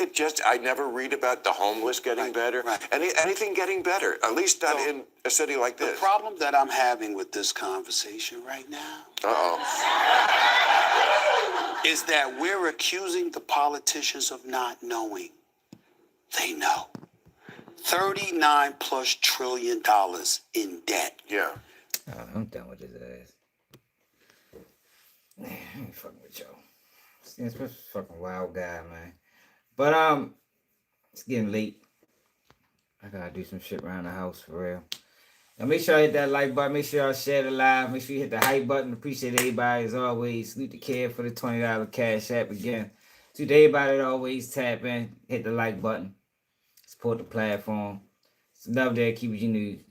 I never read about the homeless getting better. Right. Anything getting better, at least not in a city like this. The problem that I'm having with this conversation right now is that we're accusing the politicians of not knowing. They know. $39+ trillion in debt. Yeah. Oh, I'm done with his ass. Man, I ain't fucking with y'all. This was a fucking wild guy, man. But it's getting late. I gotta do some shit around the house for real. Now make sure I hit that like button. Make sure y'all share the live. Make sure you hit the hype button. Appreciate everybody as always. Salute the kid for the $20 cash app again. To everybody that always tap in, hit the like button. Support the platform. It's enough there. Keep it you need.